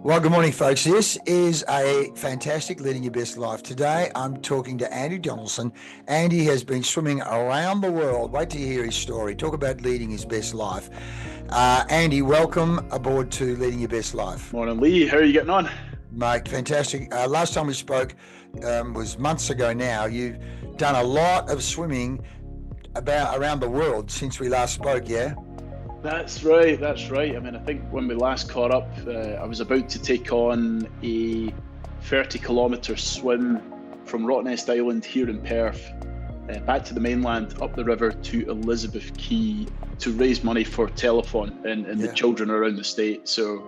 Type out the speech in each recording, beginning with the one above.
Well, good morning, folks. This is a fantastic Leading Your Best Life. Today, I'm talking to Andy Donaldson. Andy has been swimming around the world. Wait till you hear his story. Talk about leading his best life. Andy, welcome aboard to Leading Your Best Life. Morning, Leigh. How are you getting on? Mate, fantastic. Last time we spoke was months ago now. You've done a lot of swimming around the world since we last spoke, yeah? That's right. That's right. I mean, I think when we last caught up, I was about to take on a 30-kilometre swim from Rottnest Island here in Perth, back to the mainland, up the river to Elizabeth Quay to raise money for Telethon and the children around the state. So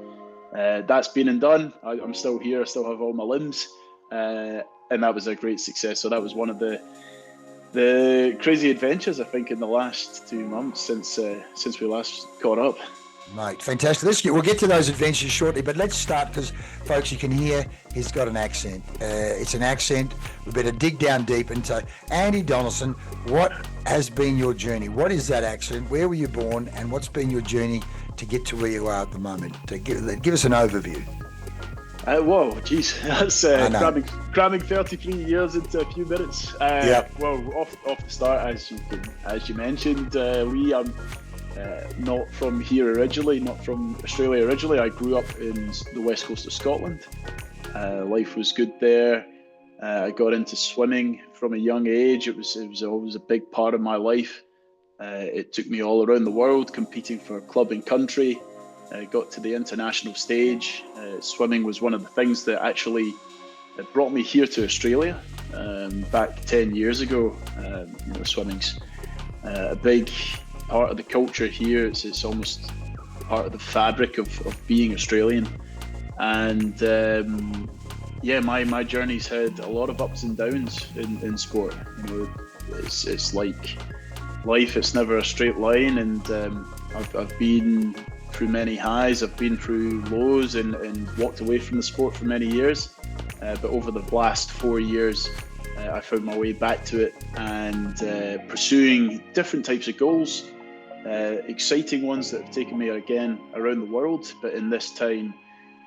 that's been and done. I'm still here. I still have all my limbs, and that was a great success. So that was one of the crazy adventures, I think, in the last 2 months since we last caught up. Mate, fantastic. We'll get to those adventures shortly, but let's start because, folks, you can hear he's got an accent. It's an accent. We better dig down deep. And so, Andy Donaldson, what has been your journey? What is that accent? Where were you born? And what's been your journey to get to where you are at the moment? To give us an overview. Whoa, geez, that's cramming 33 years into a few minutes. Well, off the start, as you mentioned, Leigh, I'm not from here originally, not from Australia originally. I grew up in the west coast of Scotland. Life was good there. I got into swimming from a young age. It was always a big part of my life. It took me all around the world, competing for club and country. Got to the international stage. Swimming was one of the things that actually brought me here to Australia back 10 years ago. Swimming's a big part of the culture here. It's almost part of the fabric of being Australian. And my journey's had a lot of ups and downs in sport. It's like life. It's never a straight line, and I've been through many highs. I've been through lows and walked away from the sport for many years. But over the last 4 years, I found my way back to it and pursuing different types of goals, exciting ones that have taken me again around the world, but in this time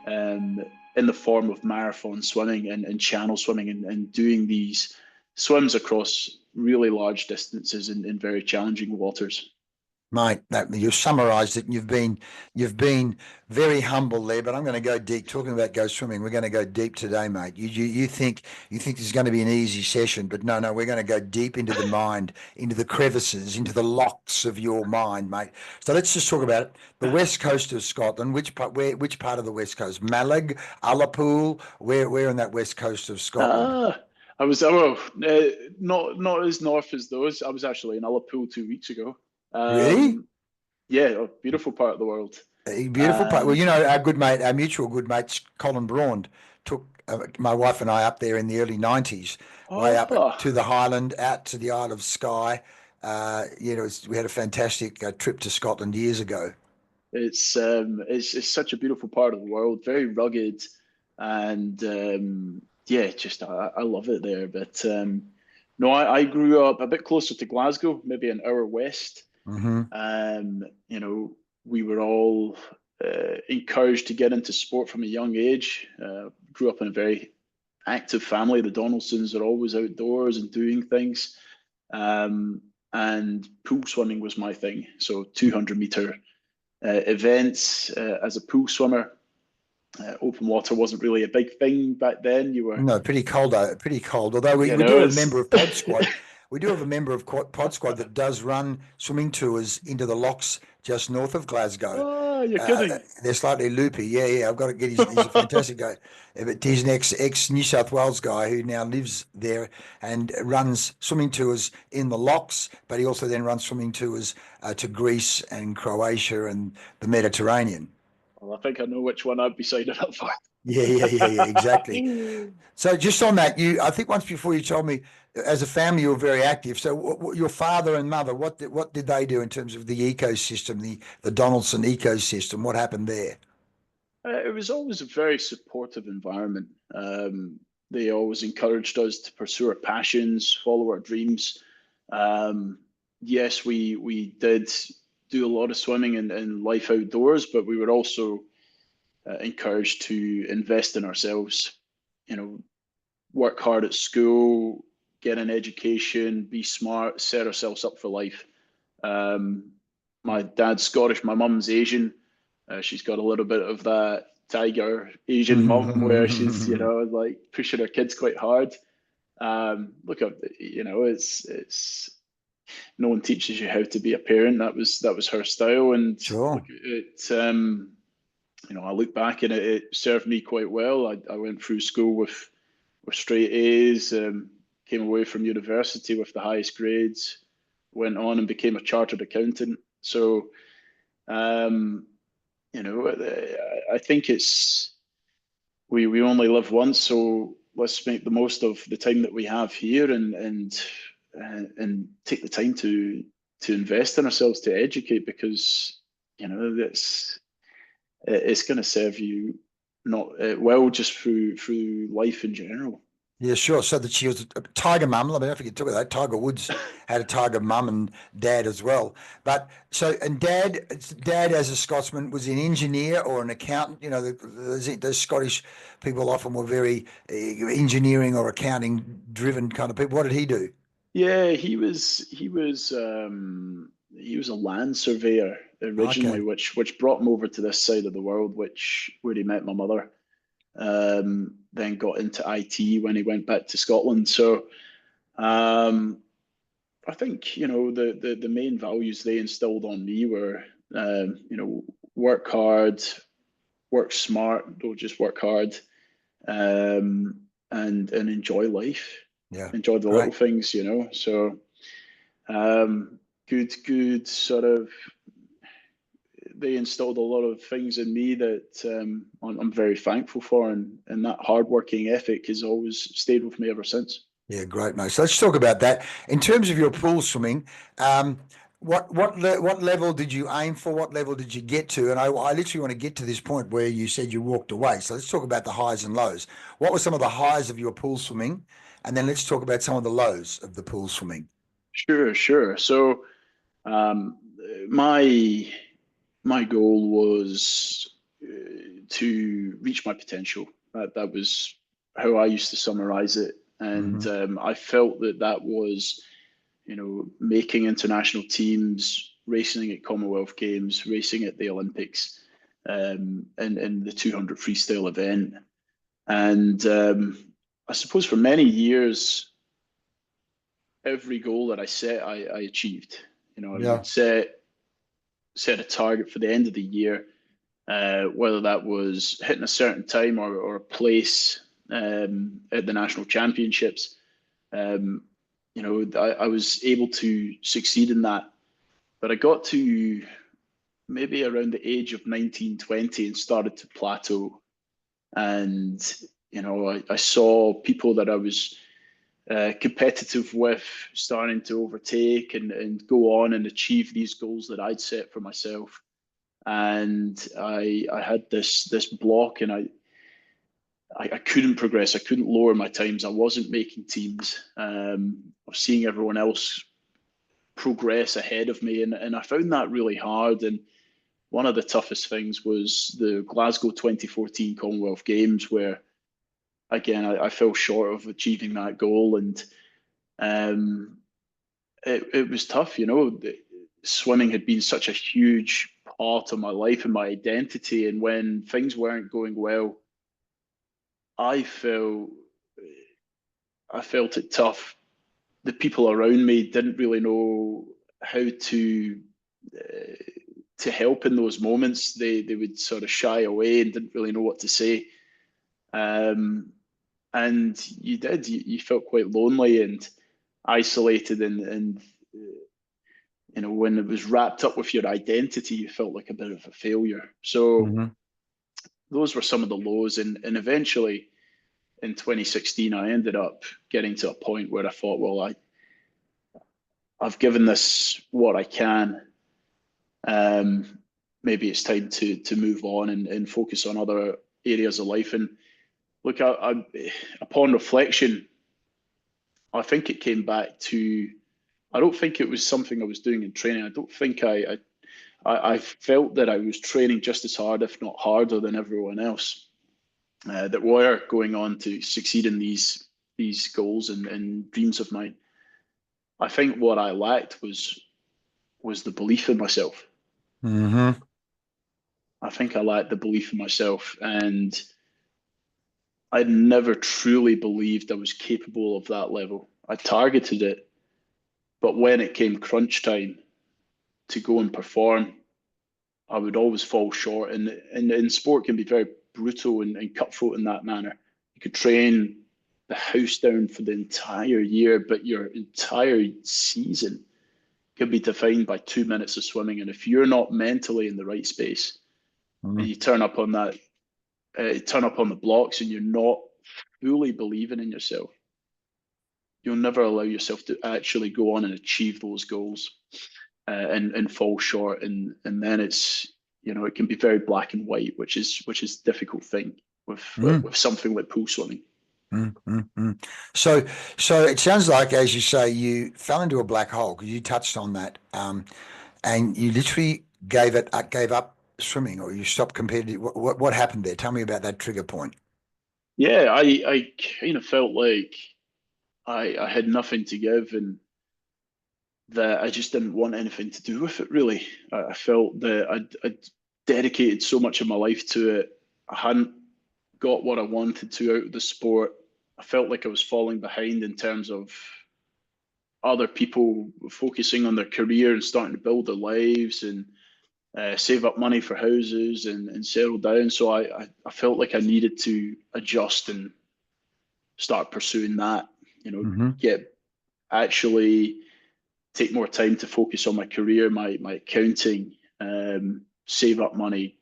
in the form of marathon swimming and channel swimming and doing these swims across really large distances in very challenging waters. Mate, you've summarised it, and you've been very humble there. But I'm going to go deep. Talking about go swimming, we're going to go deep today, mate. You think this is going to be an easy session, but no, we're going to go deep into the mind, into the crevices, into the locks of your mind, mate. So let's just talk about it. The west coast of Scotland. Which part of the west coast? Mallag, Ullapool. Where on that west coast of Scotland? I was not as north as those. I was actually in Ullapool 2 weeks ago. Really? Yeah, a beautiful part of the world. A beautiful part. Well, our mutual good mate, Colin Braund, took my wife and I up there in the early 90s, way up to the Highland, out to the Isle of Skye. We had a fantastic trip to Scotland years ago. It's such a beautiful part of the world, very rugged, and I love it there. But no, I grew up a bit closer to Glasgow, maybe an hour west. Mm-hmm. We were all encouraged to get into sport from a young age. Grew up in a very active family. The Donaldsons are always outdoors and doing things. And pool swimming was my thing. So 200-meter events as a pool swimmer. Open water wasn't really a big thing back then. No, pretty cold. Although we do have a member of Pod Squad. We do have a member of Pod Squad that does run swimming tours into the locks just north of Glasgow. Oh, you're kidding. They're slightly loopy. Yeah. I've got to get he's a fantastic guy. But he's an ex New South Wales guy who now lives there and runs swimming tours in the locks, but he also then runs swimming tours to Greece and Croatia and the Mediterranean. Well, I think I know which one I'd be signing up for. Yeah, exactly. So just on that, I think once before you told me, as a family, you were very active. So your father and mother, what did they do in terms of the ecosystem, the Donaldson ecosystem? What happened there? It was always a very supportive environment. They always encouraged us to pursue our passions, follow our dreams. Yes, we did do a lot of swimming and life outdoors, but we were also encouraged to invest in ourselves. Work hard at school, get an education, be smart, set ourselves up for life. My dad's Scottish, my mum's Asian. She's got a little bit of that tiger Asian mum where she's, like pushing her kids quite hard. Look, it's no one teaches you how to be a parent. That was her style, and sure. Look, I look back and it served me quite well. I went through school with straight A's, came away from university with the highest grades, went on and became a chartered accountant. So, I think it's we only live once, so let's make the most of the time that we have here and take the time to invest in ourselves, to educate, because it's going to serve you not well just through life in general. Yeah, sure. So that she was a tiger mum. I mean, don't forget to talk about that. Tiger Woods had a tiger mum and dad as well. But and dad as a Scotsman was an engineer or an accountant. Those Scottish people often were very engineering or accounting driven kind of people. What did he do? Yeah, he was a land surveyor originally, Okay. which brought him over to this side of the world, where he met my mother. Then got into IT when he went back to Scotland. So I think the main values they instilled on me were work hard, work smart, don't just work hard, and enjoy life. Yeah. Enjoy the little things, So good sort of. They instilled a lot of things in me that I'm very thankful for, and that hardworking ethic has always stayed with me ever since. Yeah, great, mate. So let's talk about that. In terms of your pool swimming, what level did you aim for? What level did you get to? And I literally want to get to this point where you said you walked away. So let's talk about the highs and lows. What were some of the highs of your pool swimming? And then let's talk about some of the lows of the pool swimming. Sure. So my goal was to reach my potential. That was how I used to summarize it. And I felt that was, making international teams, racing at Commonwealth Games, racing at the Olympics, and the 200 freestyle event. And I suppose for many years, every goal that I set, I achieved. I would set a target for the end of the year, whether that was hitting a certain time or a place at the national championships. I was able to succeed in that, but I got to maybe around the age of 19, 20 and started to plateau. And, I saw people that I was competitive with starting to overtake and go on and achieve these goals that I'd set for myself. And I had this block, and I couldn't progress. I couldn't lower my times. I wasn't making teams. I was seeing everyone else progress ahead of me, and I found that really hard. And one of the toughest things was the Glasgow 2014 Commonwealth Games, where again I fell short of achieving that goal, and it was tough. Swimming had been such a huge part of my life and my identity, and when things weren't going well, I felt it tough. The people around me didn't really know how to help in those moments. They would sort of shy away and didn't really know what to say. And you felt quite lonely and isolated, and when it was wrapped up with your identity, you felt like a bit of a failure. So those were some of the lows, and eventually in 2016 I ended up getting to a point where I thought, well, I've given this what I can. Maybe it's time to move on and focus on other areas of life. And look, upon reflection, I think it came back to, I don't think it was something I was doing in training. I don't think I I felt that I was training just as hard, if not harder, than everyone else that were going on to succeed in these goals and dreams of mine. I think what I lacked was the belief in myself. Mm-hmm. I think I lacked the belief in myself, and I'd never truly believed I was capable of that level. I targeted it, but when it came crunch time to go and perform, I would always fall short. And sport can be very brutal and cutthroat in that manner. You could train the house down for the entire year, but your entire season could be defined by 2 minutes of swimming. And if you're not mentally in the right space, Mm-hmm. and you turn up on that, turn up on the blocks, and you're not fully believing in yourself, you'll never allow yourself to actually go on and achieve those goals, and fall short. And then it's, it can be very black and white, which is a difficult thing with something like pool swimming. So it sounds like, as you say, you fell into a black hole, because you touched on that, and you literally gave up swimming, or you stopped competitive. What happened there? Tell me about that trigger point. Yeah, I kind of felt like I had nothing to give, and that I just didn't want anything to do with it, really. I felt that I'd dedicated so much of my life to it. I hadn't got what I wanted to out of the sport. I felt like I was falling behind in terms of other people focusing on their career and starting to build their lives and save up money for houses and settle down. So I felt like I needed to adjust and start pursuing that, get actually take more time to focus on my career, my accounting, save up money,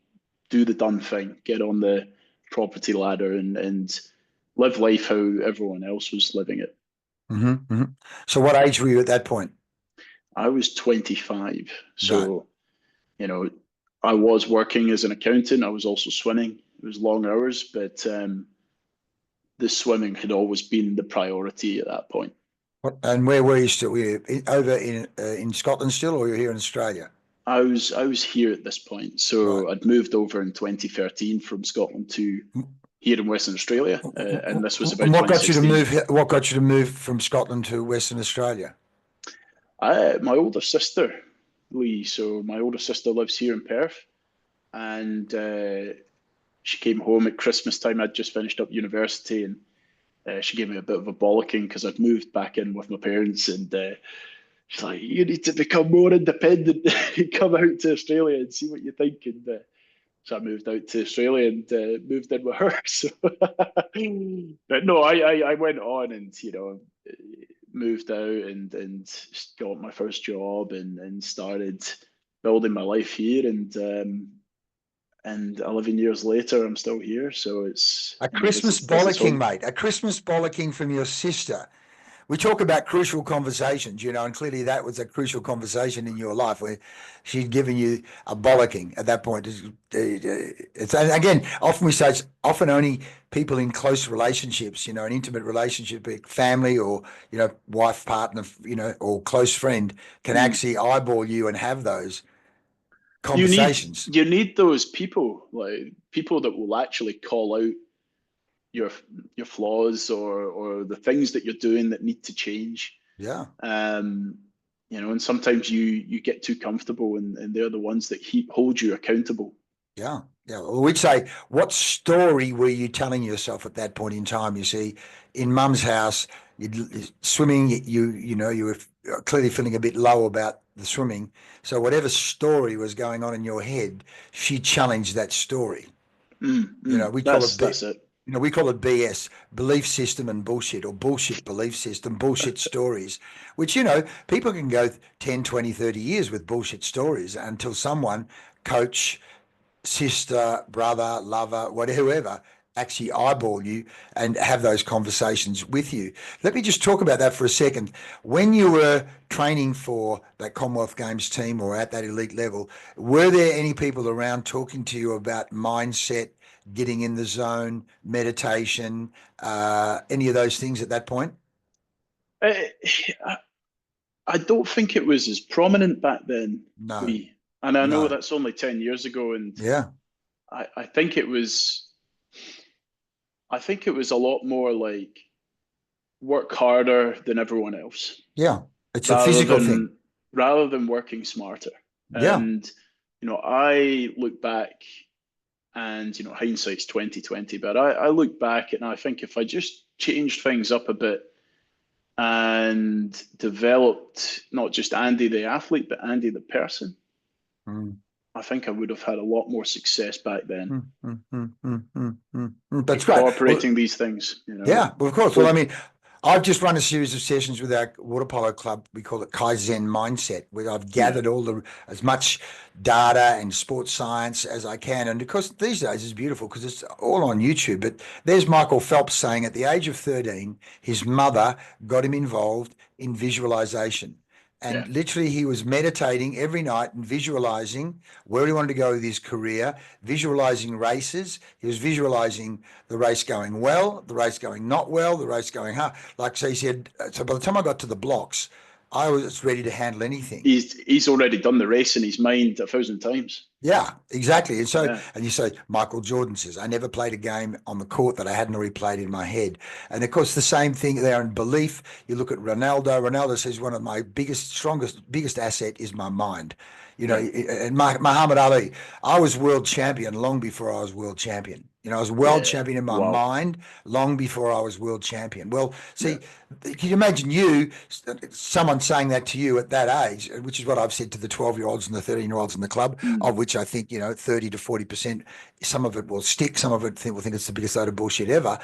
do the done thing, get on the property ladder, and live life how everyone else was living it. So what age were you at that point? I was 25. So, Right. I was working as an accountant. I was also swimming. It was long hours, but the swimming had always been the priority at that point. And where were you still? Were you over in Scotland still, or you're here in Australia? I was here at this point. So Right. I'd moved over in 2013 from Scotland to here in Western Australia, and this was about And what 2016. What got you to move from Scotland to Western Australia? My older sister, Leigh. So my older sister lives here in Perth, and she came home at Christmas time. I'd just finished up university, and she gave me a bit of a bollocking because I'd moved back in with my parents, and she's like, "You need to become more independent. Come out to Australia and see what you think." And so I moved out to Australia and moved in with her. So, but no, I went on and moved out and got my first job and started building my life here. And 11 years later, I'm still here. So it's A Christmas this is bollocking, home. mate. A Christmas bollocking from your sister. We talk about crucial conversations, and clearly that was a crucial conversation in your life where she'd given you a bollocking at that point. And again, often we say it's often only people in close relationships, an intimate relationship, be it family or, wife, partner, or close friend, can actually eyeball you and have those conversations. You need those people, like people that will actually call out your flaws or the things that you're doing that need to change. Yeah. And sometimes you get too comfortable, and they're the ones that hold you accountable. Yeah. Yeah. Well, we'd say, what story were you telling yourself at that point in time? You see, in Mum's house, swimming, you were clearly feeling a bit low about the swimming. So whatever story was going on in your head, she challenged that story. We call That's it. We call it BS, belief system and bullshit, or bullshit belief system, bullshit stories, which, people can go 10, 20, 30 years with bullshit stories until someone, coach, sister, brother, lover, whoever, actually eyeball you and have those conversations with you. Let me just talk about that for a second. When you were training for that Commonwealth Games team or at that elite level, were there any people around talking to you about mindset, getting in the zone, meditation, any of those things at that point? I don't think it was as prominent back then. No. And I know No. that's only 10 years ago, and Yeah. I think it was a lot more like work harder than everyone else, Yeah. It's a rather physical thing. than rather than working smarter. Yeah. And I look back, and hindsight's 2020, but I look back and I think if I just changed things up a bit and developed not just Andy the athlete, but Andy the person, Mm. I think I would have had a lot more success back then. That's great. Well, Incorporating these things, yeah, well, of course. Well, I mean, I've just run a series of sessions with our water polo club. We call it Kaizen Mindset, where I've gathered as much data and sports science as I can. And because these days is beautiful because it's all on YouTube. But there's Michael Phelps saying at the age of 13, his mother got him involved in visualization. And yeah, literally, he was meditating every night and visualizing where he wanted to go with his career, visualizing races. He was visualizing the race going well, the race going not well, the race going hard. Like, so he said, so by the time I got to the blocks, I was ready to handle anything. he's already done the race in his mind 1,000 times. Yeah, exactly. And so, Yeah, and you say, Michael Jordan says, I never played a game on the court that I hadn't already played in my head. And of course, the same thing there in belief. You look at Ronaldo. Ronaldo says one of my biggest asset is my mind. yeah, And Muhammad Ali, I was world champion long before I was world champion. I was world yeah. champion in my Wow. mind long before I was world champion. Well, Yeah. see, can you imagine someone saying that to you at that age, which is what I've said to the 12-year-olds and the 13-year-olds in the club, of which I think, 30 to 40%, some of it will stick, some of it will think it's the biggest load of bullshit ever.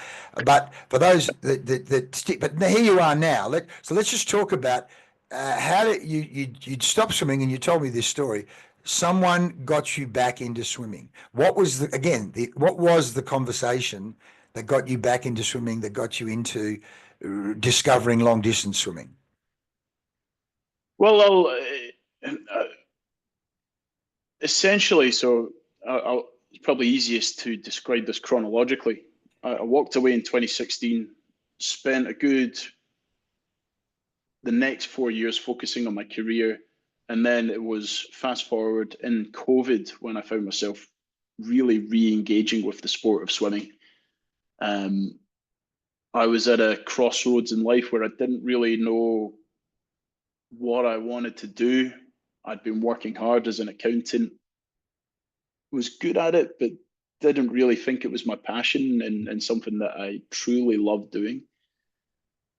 But for those that stick, but here you are now. So let's just talk about how did you'd stopped swimming, and you told me this story. Someone got you back into swimming. What was what was the conversation that got you back into swimming, that got you into discovering long distance swimming? Well, essentially, it's probably easiest to describe this chronologically. I walked away in 2016, spent the next 4 years focusing on my career. And then it was fast forward in COVID when I found myself really re-engaging with the sport of swimming. I was at a crossroads in life where I didn't really know what I wanted to do. I'd been working hard as an accountant, was good at it, but didn't really think it was my passion and something that I truly loved doing.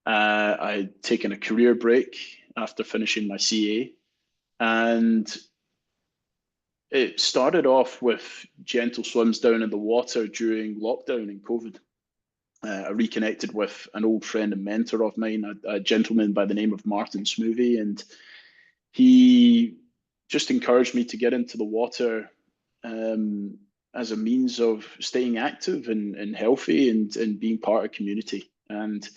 I'd taken a career break after finishing my CA, and it started off with gentle swims down in the water during lockdown in COVID. I reconnected with an old friend and mentor of mine, a gentleman by the name of Martin Smoothy, and he just encouraged me to get into the water as a means of staying active and healthy and being part of community. And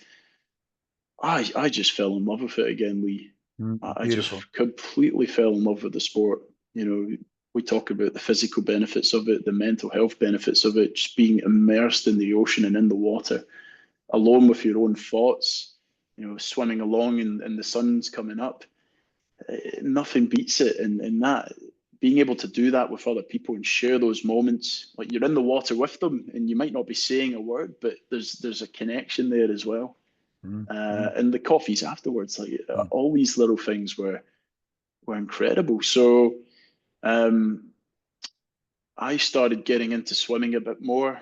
I just fell in love with it again, Leigh. I Beautiful. just completely fell in love with the sport. We talk about the physical benefits of it, the mental health benefits of it, just being immersed in the ocean and in the water, alone with your own thoughts, swimming along and the sun's coming up. Nothing beats it. And that, being able to do that with other people and share those moments, like you're in the water with them and you might not be saying a word, but there's a connection there as well. And the coffees afterwards, like all these little things were incredible. So I started getting into swimming a bit more.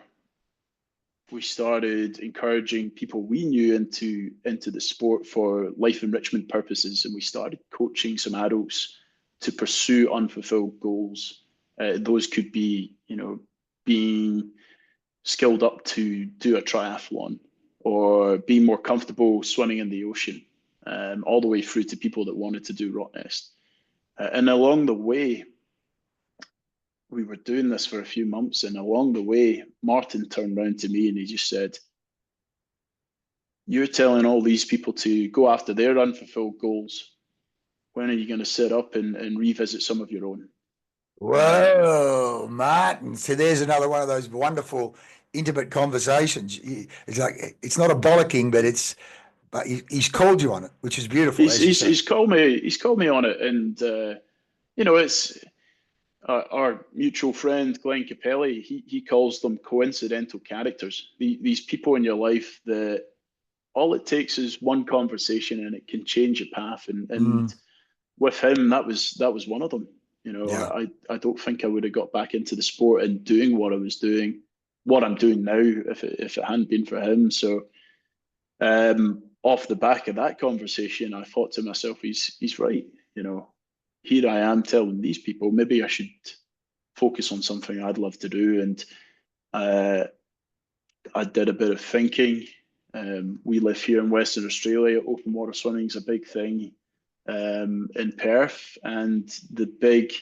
We started encouraging people we knew into the sport for life enrichment purposes, and we started coaching some adults to pursue unfulfilled goals. Those could be, being skilled up to do a triathlon or being more comfortable swimming in the ocean, all the way through to people that wanted to do rock nest. And along the way, we were doing this for a few months, and along the way, Martin turned around to me and he just said, "You're telling all these people to go after their unfulfilled goals. When are you going to sit up and revisit some of your own?" Whoa, Martin. So there's another one of those wonderful, intimate conversations. It's like, it's not a bollocking, but he's called you on it, which is beautiful. He's called me on it, and it's our mutual friend Glenn Capelli, he calls them coincidental characters. These people in your life that all it takes is one conversation and it can change your path. And with him, that was one of them. I don't think I would have got back into the sport and doing what I was doing, what I'm doing now, if it hadn't been for him. So off the back of that conversation, I thought to myself, he's right. Here I am telling these people, maybe I should focus on something I'd love to do. And I did a bit of thinking. We live here in Western Australia. Open water swimming is a big thing in Perth. And the big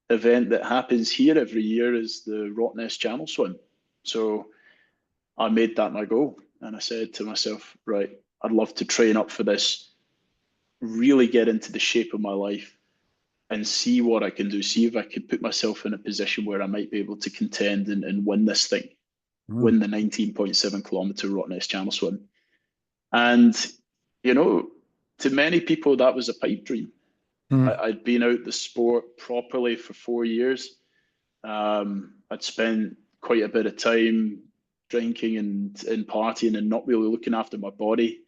event that happens here every year is the Rottnest Channel Swim. So I made that my goal. And I said to myself, right, I'd love to train up for this, really get into the shape of my life and see what I can do, see if I could put myself in a position where I might be able to contend and win this thing, win the 19.7 kilometer Rottnest Channel Swim. And, to many people, that was a pipe dream. I'd been out the sport properly for 4 years. I'd spent quite a bit of time drinking and partying and not really looking after my body.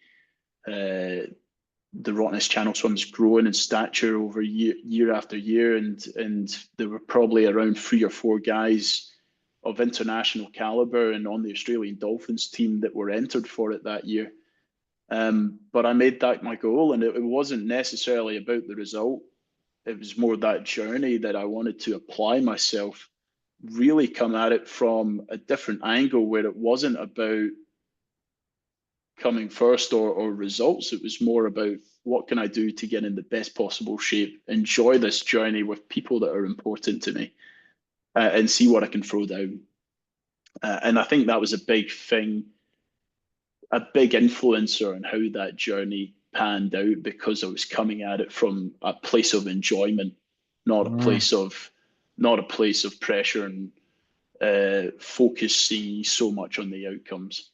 The Rottnest Channel Swim's growing in stature over year after year, and there were probably around 3 or 4 guys of international caliber and on the Australian Dolphins team that were entered for it that year. But I made that my goal, and it wasn't necessarily about the result. It was more that journey that I wanted to apply myself, really come at it from a different angle where it wasn't about coming first or results. It was more about what can I do to get in the best possible shape, enjoy this journey with people that are important to me, and see what I can throw down. And I think that was a big thing, a big influencer on how that journey panned out, because I was coming at it from a place of enjoyment, not a place of pressure and focusing so much on the outcomes.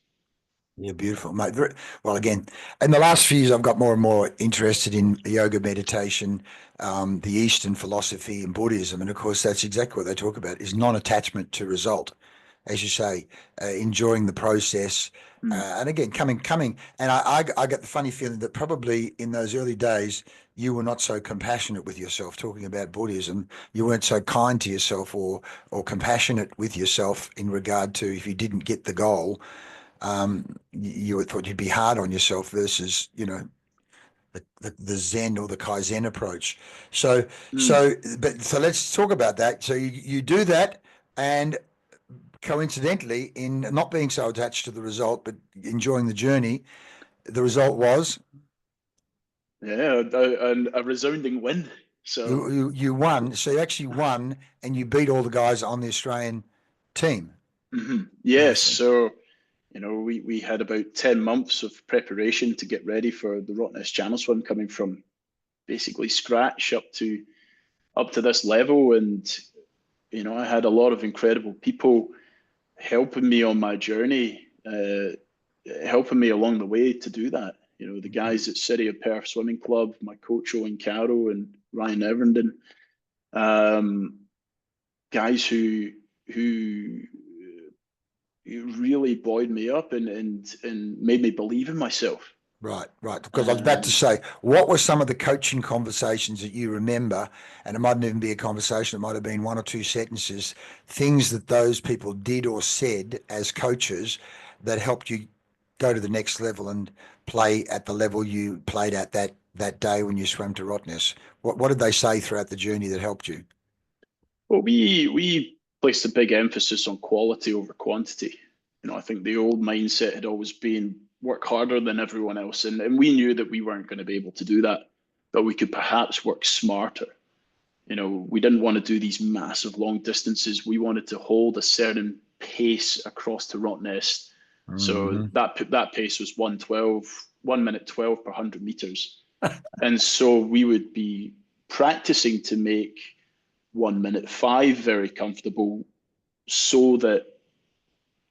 Yeah, beautiful, mate. Well, again, in the last few years, I've got more and more interested in yoga, meditation, the Eastern philosophy and Buddhism. And of course, that's exactly what they talk about, is non-attachment to result. As you say, enjoying the process. And again, coming. And I get the funny feeling that probably in those early days, you were not so compassionate with yourself. Talking about Buddhism, you weren't so kind to yourself or compassionate with yourself in regard to if you didn't get the goal. You thought you'd be hard on yourself versus, the Zen or the Kaizen approach. So let's talk about that. So you do that, and coincidentally, in not being so attached to the result, but enjoying the journey, the result was? Yeah, a resounding win. So you won. So you actually won, and you beat all the guys on the Australian team. Yes. So, we had about 10 months of preparation to get ready for the Rottnest Channel Swim, coming from basically scratch up to this level. And, I had a lot of incredible people helping me on my journey, helping me along the way to do that. The guys at City of Perth Swimming Club, my coach Owen Carroll and Ryan Everenden, guys who really buoyed me up and made me believe in myself. Right. Because I was about to say, what were some of the coaching conversations that you remember? And it mightn't even be a conversation, it might have been 1 or 2 sentences, things that those people did or said as coaches that helped you go to the next level and play at the level you played at that day when you swam to Rottnest. What did they say throughout the journey that helped you? Well, we placed a big emphasis on quality over quantity. I think the old mindset had always been work harder than everyone else. And we knew that we weren't going to be able to do that, but we could perhaps work smarter. We didn't want to do these massive long distances. We wanted to hold a certain pace across to Rottnest. So that pace was 1 minute 12 per 100 meters. And so we would be practicing to make 1 minute 5 very comfortable, so that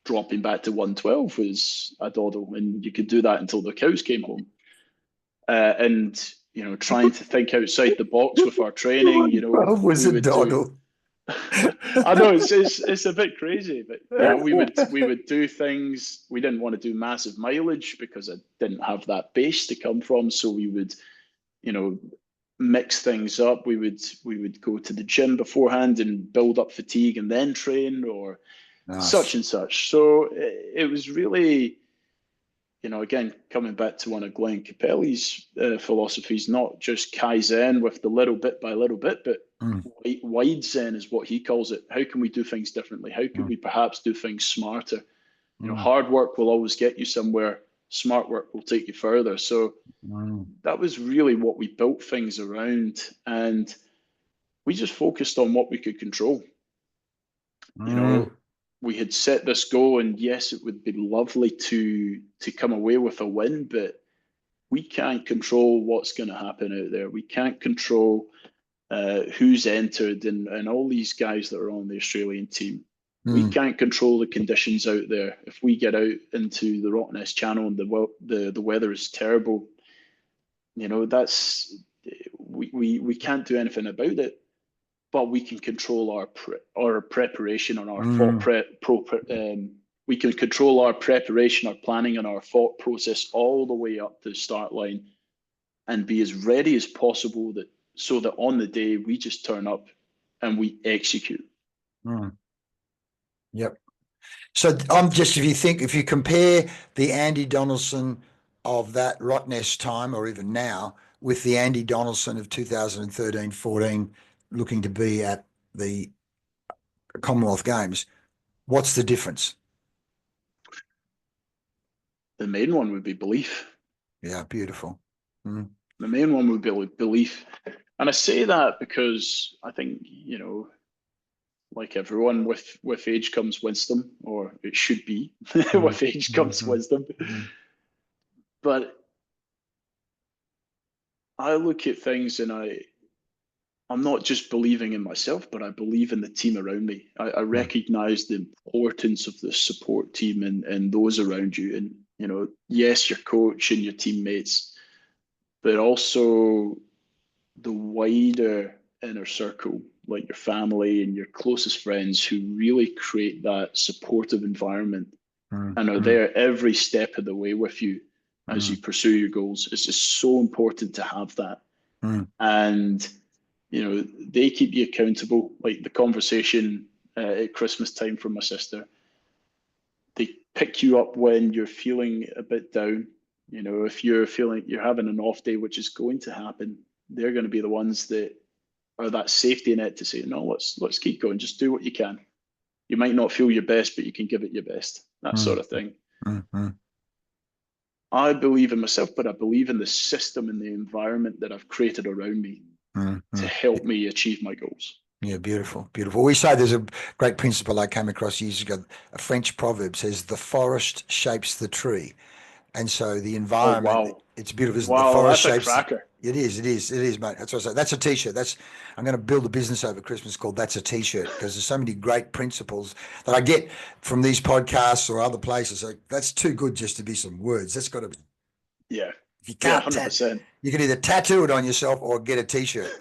dropping back to 112 was a doddle, and you could do that until the cows came home. And trying to think outside the box with our training. Was a doddle. I know it's a bit crazy, but we would do things. We didn't want to do massive mileage because I didn't have that base to come from. So we would, you know, mix things up. We would go to the gym beforehand and build up fatigue and then train, or such Nice. and such. So it was really, again, coming back to one of Glenn Capelli's philosophies, not just Kaizen with the little bit by little bit, but Mm, wide Zen is what he calls it. How can we do things differently? How can mm, we perhaps do things smarter? mm, Hard work will always get you somewhere. Smart work will take you further. So mm, that was really what we built things around. And we just focused on what we could control. you mm, know we had set this goal, and yes, it would be lovely to come away with a win, but we can't control what's going to happen out there. We can't control who's entered, and all these guys that are on the Australian team. We mm. can't control the conditions out there. If we get out into the Rottnest Channel and the weather is terrible, that's we can't do anything about it, but we can control our preparation and our thought Mm, we can control our preparation, our planning, and our thought process all the way up to the start line, and be as ready as possible, so that on the day we just turn up and we execute. mm. Yep. So I'm just, if you compare the Andy Donaldson of that Rottnest time, or even now, with the Andy Donaldson of 2013-14, looking to be at the Commonwealth Games, what's the difference? The main one would be belief. Yeah, beautiful. Mm. The main one would be belief. And I say that because I think, like everyone, with age comes wisdom, or it should be. Mm. With age comes Mm-hmm. wisdom. Mm. But I look at things, and I'm not just believing in myself, but I believe in the team around me. I Mm. recognize the importance of the support team, and those around you. And, yes, your coach and your teammates, but also the wider inner circle, like your family and your closest friends, who really create that supportive environment Mm. and are Mm. there every step of the way with you as you Mm. pursue your goals. It's just so important to have that. Mm. And they keep you accountable. Like the conversation at Christmas time from my sister, they pick you up when you're feeling a bit down. If you're feeling you're having an off day, which is going to happen, they're going to be the ones that are that safety net to say, no, let's keep going. Just do what you can. You might not feel your best, but you can give it your best. That sort Mm. of thing. Mm. Mm. I believe in myself, but I believe in the system and the environment that I've created around me Mm. to Mm. help me achieve my goals. Yeah, beautiful, beautiful. We say there's a great principle I came across years ago. A French proverb says, "The forest shapes the tree." And so the Oh, environment, wow. it's beautiful, isn't it? The Wow, forest that's a shapes. cracker. It is, mate. That's what I say. That's a t-shirt. I'm going to build a business over Christmas called That's a T-shirt, because there's so many great principles that I get from these podcasts or other places. Like, that's too good just to be some words. That's got to be, Yeah. if you Yeah, can't, 100%. you can either tattoo it on yourself or get a t-shirt.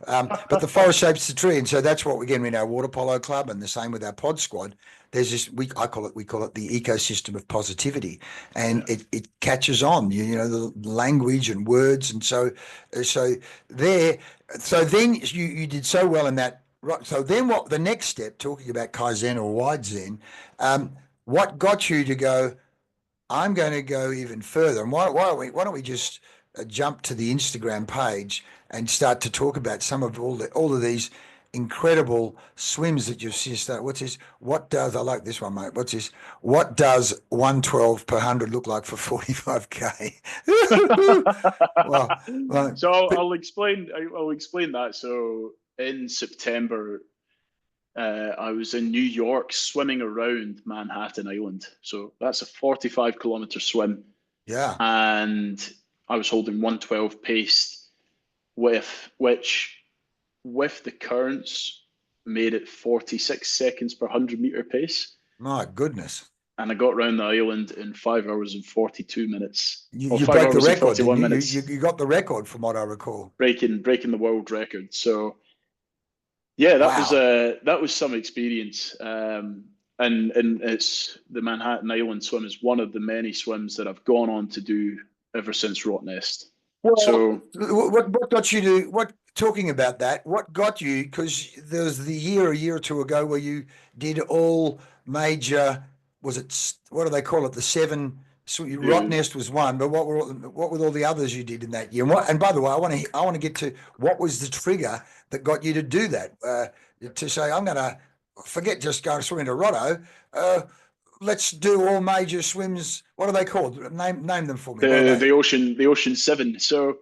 But the forest shapes the tree. And so that's what, again, in our water polo club, and the same with our pod squad, there's this, we call it the ecosystem of positivity, and Yeah. it catches on, the language and words. And so there, so then you did so well in that. Right. So then what, the next step, talking about Kaizen or wide Zen, what got you to go, I'm going to go even further. And why don't we just jump to the Instagram page and start to talk about some of all of these incredible swims that you've seen. What's this? I like this one, mate. What's this? What does 112 per 100 look like for 45K? Well, So I'll explain. I'll explain that. So in September, I was in New York swimming around Manhattan Island. So that's a 45-kilometer swim, yeah. and I was holding 112 pace, with the currents made it 46 seconds per 100-meter pace. My goodness. And I got around the island in 5 hours and 42 minutes, or You five broke the hours and record, didn't 41 you? minutes, You got the record from what I recall. breaking the world record. So Yeah, Wow. that was some experience. And it's the Manhattan Island swim is one of the many swims that I've gone on to do ever since Rottnest. Well, So what got you to what talking about that? What got you? Because there was the year, a year or two ago, where you did all major. Was it what do they call it? The seven. So the Rottnest was one, but what were all the others you did in that year? And what? And by the way, I want to get to what was the trigger that got you to do that? To say I'm going to forget just going swimming to Rotto. Uh, let's do all major swims. What are they called? Name them for me. What are they? the Ocean Seven. So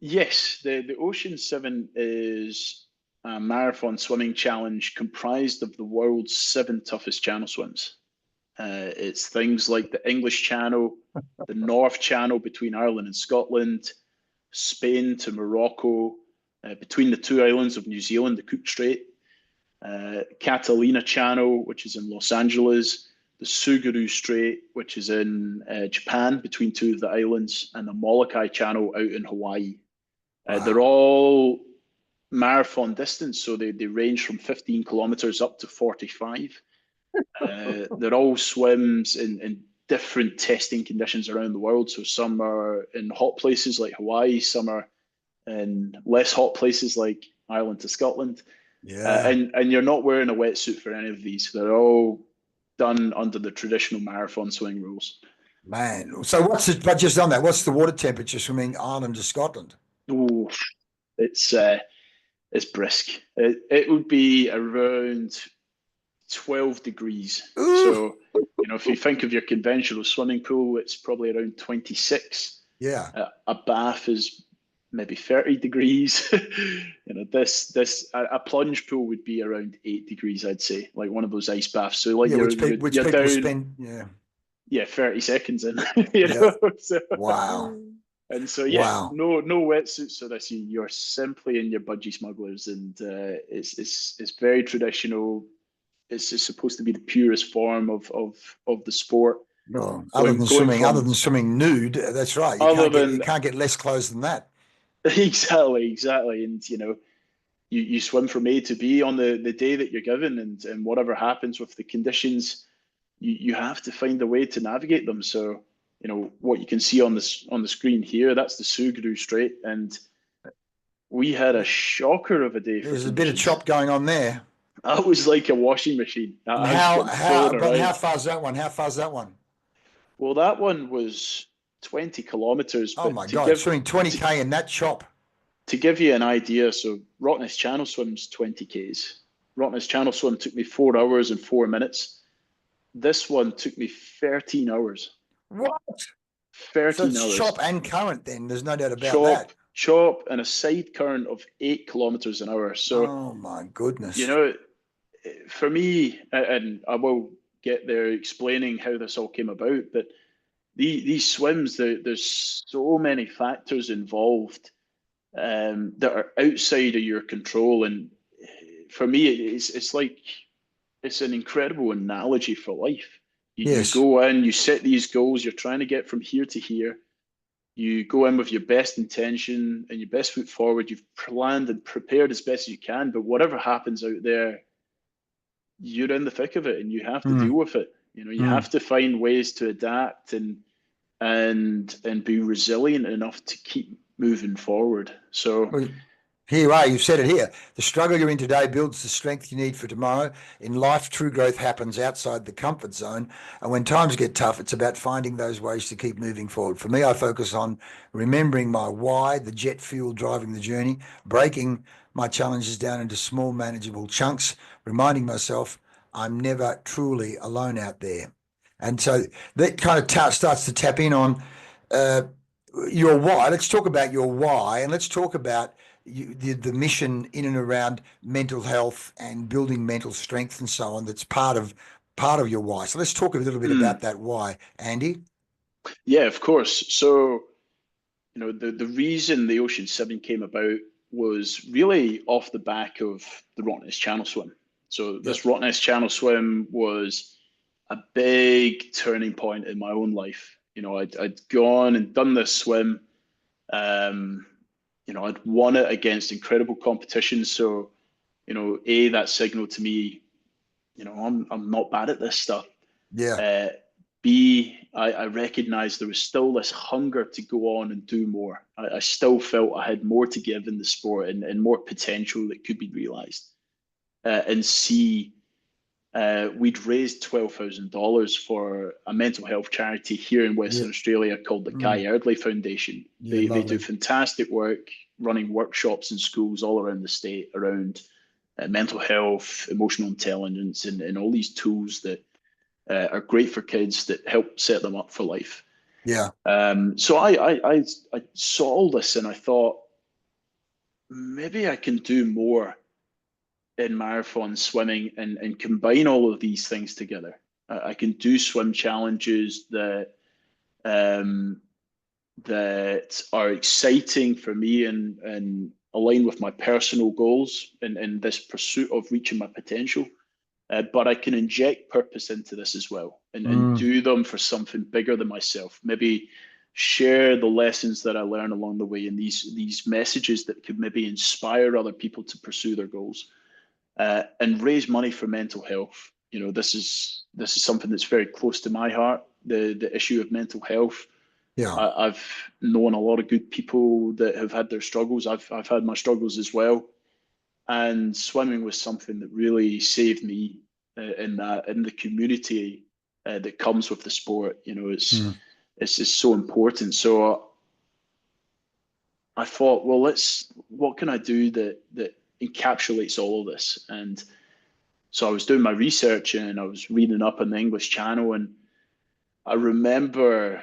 yes, the Ocean Seven is a marathon swimming challenge comprised of the world's seven toughest channel swims. It's things like the English Channel, the North Channel between Ireland and Scotland, Spain to Morocco, between the two islands of New Zealand, the Cook Strait, Catalina Channel, which is in Los Angeles, the Suguru Strait, which is in Japan, between two of the islands, and the Molokai Channel out in Hawaii. They're Wow. all marathon distance, so they range from 15 kilometers up to 45. They're all swims in different testing conditions around the world. So some are in hot places like Hawaii, some are in less hot places like Ireland to Scotland. Yeah. And you're not wearing a wetsuit for any of these. They're all done under the traditional marathon swimming rules. Man, so but just on that, what's the water temperature swimming Ireland to Scotland? Oh, it's brisk. It would be around 12 degrees. Ooh, So, if you think of your conventional swimming pool, it's probably around 26. yeah. A bath is maybe 30 degrees. A plunge pool would be around 8 degrees, I'd say, like one of those ice baths. So like Yeah, which you're people down, spend, yeah. yeah, 30 seconds in, Yeah. So, Wow. and so yeah, Wow. no wetsuits for this. You're simply in your budgie smugglers, and it's very traditional. It's supposed to be the purest form of the sport. No, Going other from than swimming nude, that's right. other You than can't get less clothes than that. exactly, and you swim from A to B on the day that you're given, and whatever happens with the conditions, you have to find a way to navigate them. So what you can see on the screen here, that's the Suguru Strait, and we had a shocker of a day for There's a bit of conditions. chop going on there. That was like a washing machine. And I was getting thrown but how around. far's that one? How far's that one? Well, that one was 20 kilometers, Oh but my God, swimming 20K in that chop. to give you an idea, so Rottnest Channel swim's 20 Ks. Rottnest Channel swim took me 4 hours and 4 minutes. This one took me 13 hours. What? So 13 it's chop hours. and current then. There's no doubt about Chop, that. chop, and a side current of 8 kilometers an hour. So, Oh my goodness. you know, for me, and I will get there explaining how this all came about, but these swims, there's so many factors involved that are outside of your control. And for me, it's like it's an incredible analogy for life. You Yes. go in, you set these goals, you're trying to get from here to here. You go in with your best intention and your best foot forward. You've planned and prepared as best as you can, but whatever happens out there, you're in the thick of it and you have to deal Mm, with it. You mm. have to find ways to adapt and be resilient enough to keep moving forward. So Well, here you are, you've said it here. The struggle you're in today builds the strength you need for tomorrow. In life, true growth happens outside the comfort zone. And when times get tough, it's about finding those ways to keep moving forward. For me, I focus on remembering my why, the jet fuel driving the journey, breaking my challenges down into small, manageable chunks, reminding myself I'm never truly alone out there. And so that kind of starts to tap in on uh, your why. Let's talk about your why, and let's talk about the mission in and around mental health and building mental strength and so on. That's part of your why. So let's talk a little bit about that why, Andy. yeah, of course. So the reason the Ocean Seven came about was really off the back of the Rottnest Channel swim. So Yep. this Rottnest Channel swim was a big turning point in my own life. I'd gone and done this swim. I'd won it against incredible competition. So that signaled to me, I'm not bad at this stuff. Yeah. B, I recognized there was still this hunger to go on and do more. I still felt I had more to give in the sport and more potential that could be realized. And C, we'd raised $12,000 for a mental health charity here in Western Australia called the Guy Eardley Foundation. They do fantastic work running workshops in schools all around the state around mental health, emotional intelligence, and all these tools that are great for kids that help set them up for life. Yeah. So I saw all this and I thought, maybe I can do more in marathon swimming and combine all of these things together. I can do swim challenges that are exciting for me and align with my personal goals in this pursuit of reaching my potential. But I can inject purpose into this as well and do them for something bigger than myself. Maybe share the lessons that I learn along the way and these messages that could maybe inspire other people to pursue their goals. And raise money for mental health. This is something that's very close to my heart. The issue of mental health. Yeah. I've known a lot of good people that have had their struggles. I've had my struggles as well, and swimming was something that really saved me in the community that comes with the sport. It's just so important. So I thought, well, what can I do that encapsulates all of this? And so I was doing my research and I was reading up on the English Channel, and I remember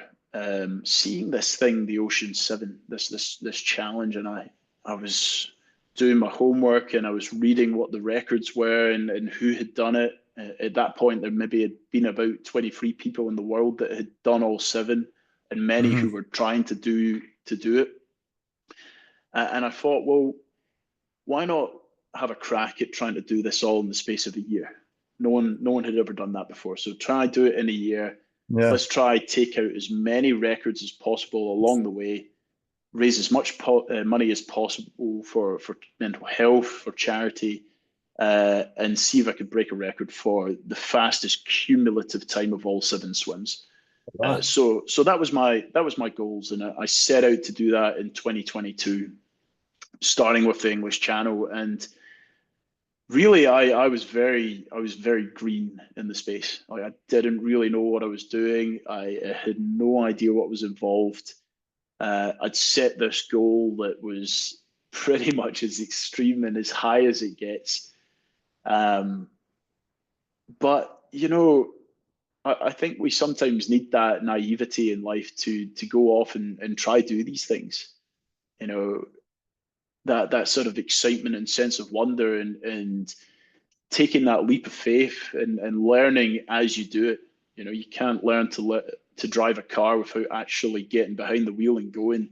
seeing this thing, the Ocean 7, this challenge, and I was doing my homework and I was reading what the records were and who had done it. At that point, there maybe had been about 23 people in the world that had done all 7, and many who were trying to do it. And I thought, well, why not have a crack at trying to do this all in the space of a year? No one had ever done that before. So try do it in a year. Yeah. Let's try take out as many records as possible along the way, raise as much money as possible for mental health, for charity, and see if I could break a record for the fastest cumulative time of all 7 swims. Right. So that was my goals, and I set out to do that in 2022, starting with the English Channel. And really, I was very green in the space. I didn't really know what I was doing. I had no idea what was involved. I'd set this goal that was pretty much as extreme and as high as it gets. But I think we sometimes need that naivety in life to go off and try do these things. That sort of excitement and sense of wonder and taking that leap of faith and learning as you do it. You can't learn to drive a car without actually getting behind the wheel and going.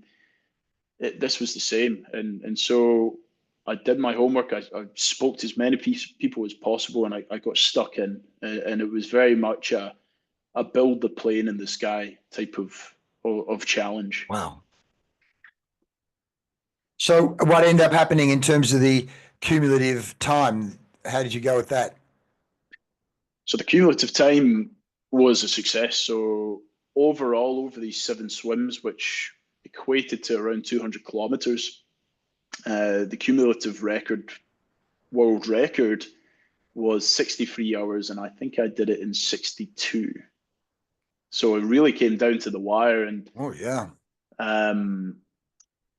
This was the same. And so I did my homework. I spoke to as many people as possible, and I got stuck in. And it was very much a build the plane in the sky type of challenge. Wow. So what ended up happening in terms of the cumulative time? How did you go with that? So the cumulative time was a success. So overall, over these 7 swims, which equated to around 200 kilometers, the cumulative world record was 63 hours, and I think I did it in 62. So it really came down to the wire, and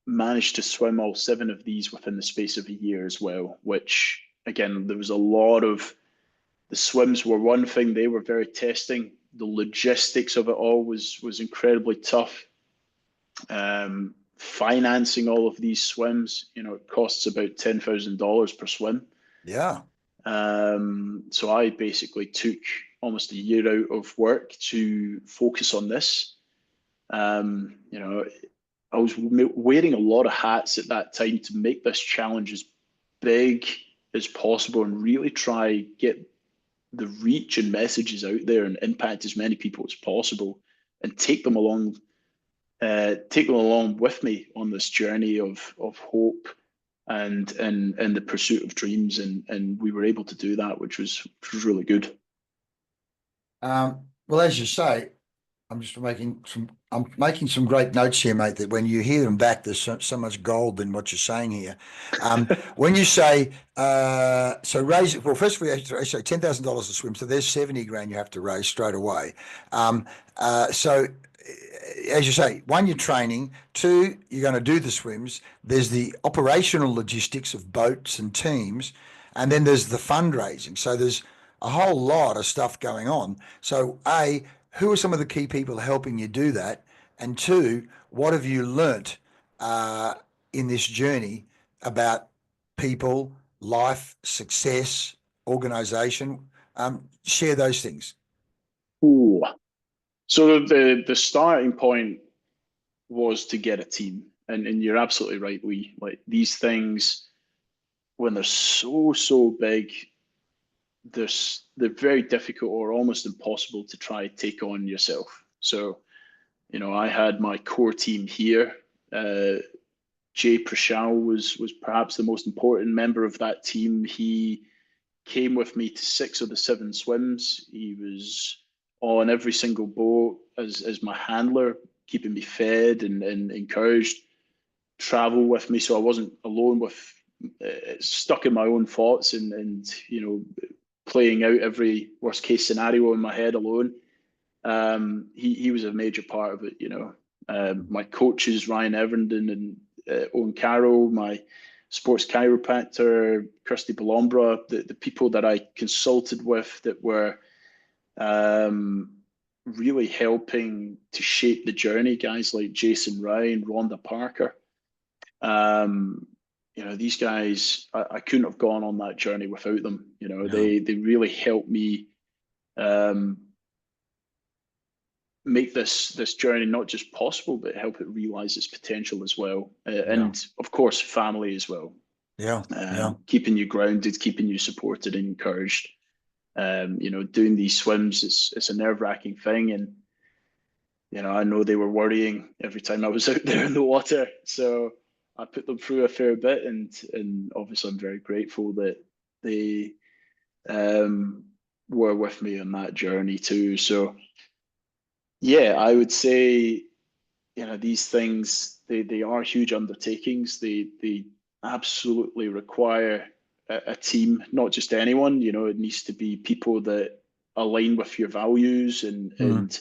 managed to swim all 7 of these within the space of a year as well, which, again, there was a lot of, the swims were one thing, they were very testing. The logistics of it all was incredibly tough. Financing all of these swims, it costs about $10,000 per swim. Yeah. So I basically took almost a year out of work to focus on this. I was wearing a lot of hats at that time to make this challenge as big as possible and really try get the reach and messages out there and impact as many people as possible and take them along with me on this journey of hope and the pursuit of dreams, and we were able to do that, which was really good. Well, as you say, I'm making some great notes here, mate, that when you hear them back, there's so much gold in what you're saying here. When you say, so raise it, well, first of all, you say $10,000 to swim, so there's 70 grand you have to raise straight away. So as you say, one, you're training, two, you're going to do the swims. There's the operational logistics of boats and teams, and then there's the fundraising. So there's a whole lot of stuff going on. So A, who are some of the key people helping you do that? And two, what have you learnt in this journey about people, life, success, organisation? Share those things. Ooh. So the starting point was to get a team, and you're absolutely right, Leigh. Like, these things, when they're so big, they're very difficult or almost impossible to try take on yourself. So, I had my core team here. Jay Prashal was perhaps the most important member of that team. He came with me to 6 of the 7 swims. He was on every single boat as my handler, keeping me fed and encouraged. Travel with me, so I wasn't alone with stuck in my own thoughts and playing out every worst case scenario in my head alone. He was a major part of it. My coaches, Ryan Everenden and Owen Carroll, my sports chiropractor, Kirsty Balombra, the people that I consulted with that were really helping to shape the journey, guys like Jason Ryan, Rhonda Parker. These guys, I couldn't have gone on that journey without them. No. They really helped me make this journey not just possible, but help it realize its potential as well. And of course, family as well. Keeping you grounded, keeping you supported and encouraged. Doing these swims, it's a nerve-wracking thing, and I know they were worrying every time I was out there in the water. So I put them through a fair bit, and obviously I'm very grateful that they were with me on that journey too. So yeah, I would say, these things, they are huge undertakings. They absolutely require a team, not just anyone. It needs to be people that align with your values and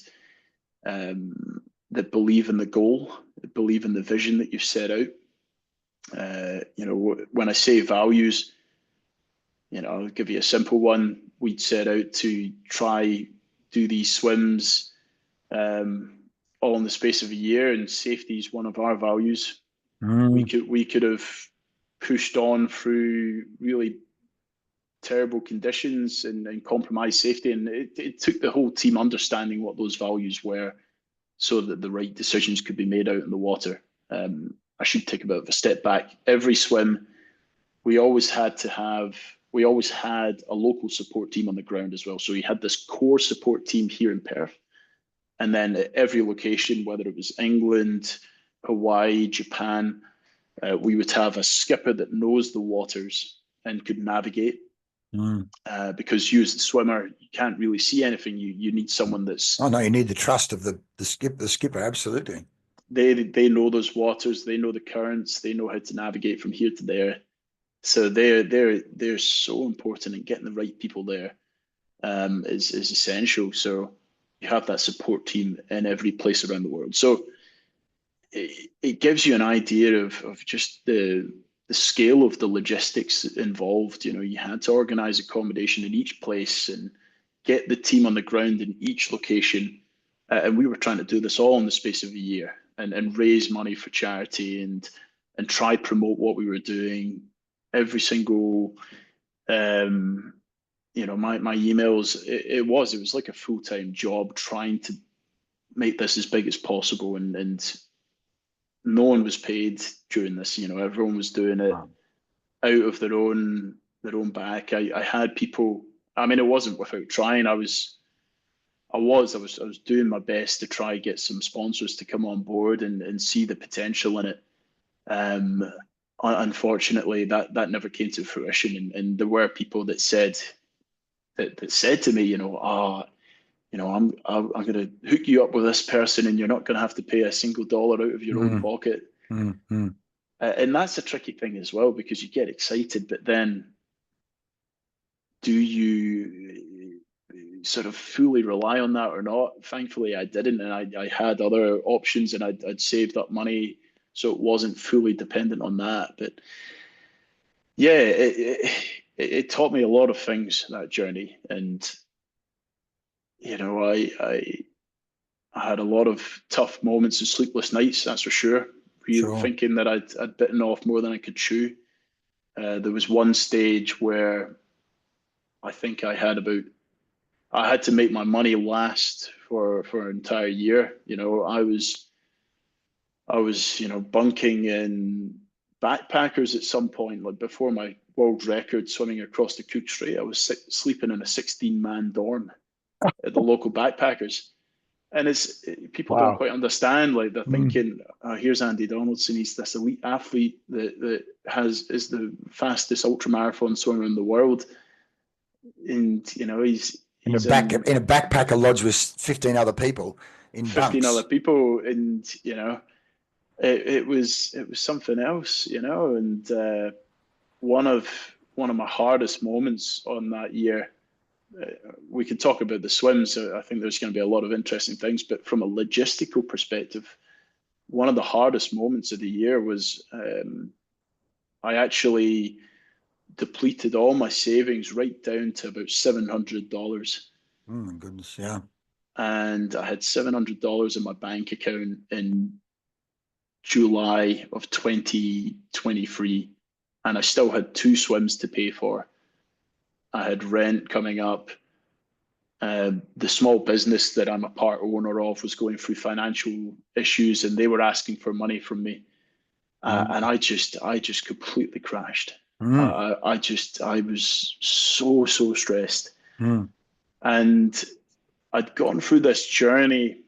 that believe in the goal, believe in the vision that you've set out. When I say values, I'll give you a simple one. We'd set out to try do these swims all in the space of a year, and safety is one of our values. We could have pushed on through really terrible conditions and compromised safety, and it took the whole team understanding what those values were so that the right decisions could be made out in the water. I should take a bit of a step back. Every swim, we always had a local support team on the ground as well. So we had this core support team here in Perth. And then at every location, whether it was England, Hawaii, Japan, we would have a skipper that knows the waters and could navigate. Because you as the swimmer, you can't really see anything. You need someone that's... Oh no, you need the trust of the skipper, absolutely. They know those waters, they know the currents, they know how to navigate from here to there. So they're so important, and getting the right people there is essential. So you have that support team in every place around the world. So it gives you an idea of just the scale of the logistics involved. You had to organize accommodation in each place and get the team on the ground in each location. And we were trying to do this all in the space of a year and raise money for charity and try promote what we were doing. Every single my emails, it was like a full-time job trying to make this as big as possible, and no one was paid during this. Everyone was doing it out of their own back. I had people, it wasn't without trying. I was doing my best to try get some sponsors to come on board and see the potential in it. unfortunately, that never came to fruition. And there were people that said to me, I'm going to hook you up with this person, and you're not going to have to pay a single dollar out of your own pocket. And that's a tricky thing as well, because you get excited, but then do you sort of fully rely on that or not? Thankfully, I didn't, and I had other options, and I'd saved up money, so it wasn't fully dependent on that. But yeah, it taught me a lot of things, that journey, and I had a lot of tough moments and sleepless nights, that's for sure. Thinking that I'd bitten off more than I could chew. There was one stage where I think I had to make my money last for an entire year. I was bunking in backpackers at some point, like before my world record swimming across the Cook Strait. I was sleeping in a 16-man dorm at the local backpackers. And it's people don't quite understand. Like, they're thinking, here's Andy Donaldson. He's this elite athlete that is the fastest ultramarathon swimmer in the world, and he's in a backpacker lodge with 15 other people in 15 bunks. other people, and it was something else, And one of my hardest moments on that year. We could talk about the swims. I think there's going to be a lot of interesting things, but from a logistical perspective, one of the hardest moments of the year was I actually depleted all my savings right down to about $700. Oh my goodness, yeah. And I had $700 in my bank account in July of 2023, and I still had 2 swims to pay for. I had rent coming up. The small business that I'm a part owner of was going through financial issues, and they were asking for money from me. And I just completely crashed. I was so stressed. And I'd gone through this journey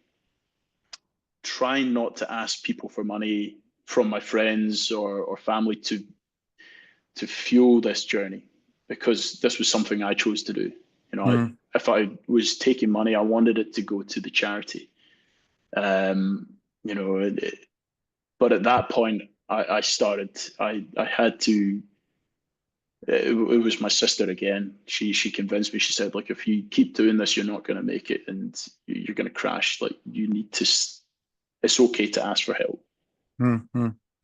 trying not to ask people for money from my friends or family to fuel this journey, because this was something I chose to do. If I was taking money, I wanted it to go to the charity. But at that point, I had to. It was my sister again. She convinced me. She said, "Like, if you keep doing this, you're not going to make it, and you're going to crash. Like, you need to. It's okay to ask for help.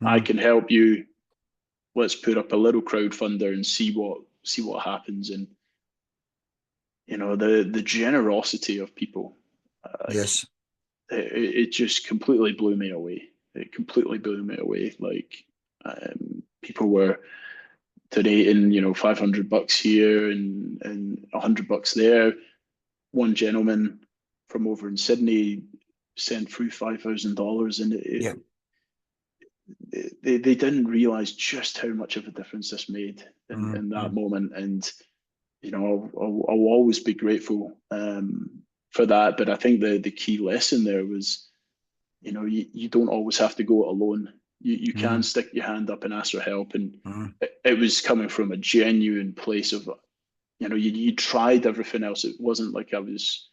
I can help you. Let's put up a little crowdfunder and see what happens." And the generosity of people. Yes. It just completely blew me away. It completely blew me away. Like, people were donating, $500 here and $100 there. One gentleman from over in Sydney sent through $5,000, and they didn't realize just how much of a difference this made in that moment. And I'll always be grateful for that. But I think the key lesson there was, you don't always have to go it alone. You can stick your hand up and ask for help. And it was coming from a genuine place of, you tried everything else. It wasn't like I was,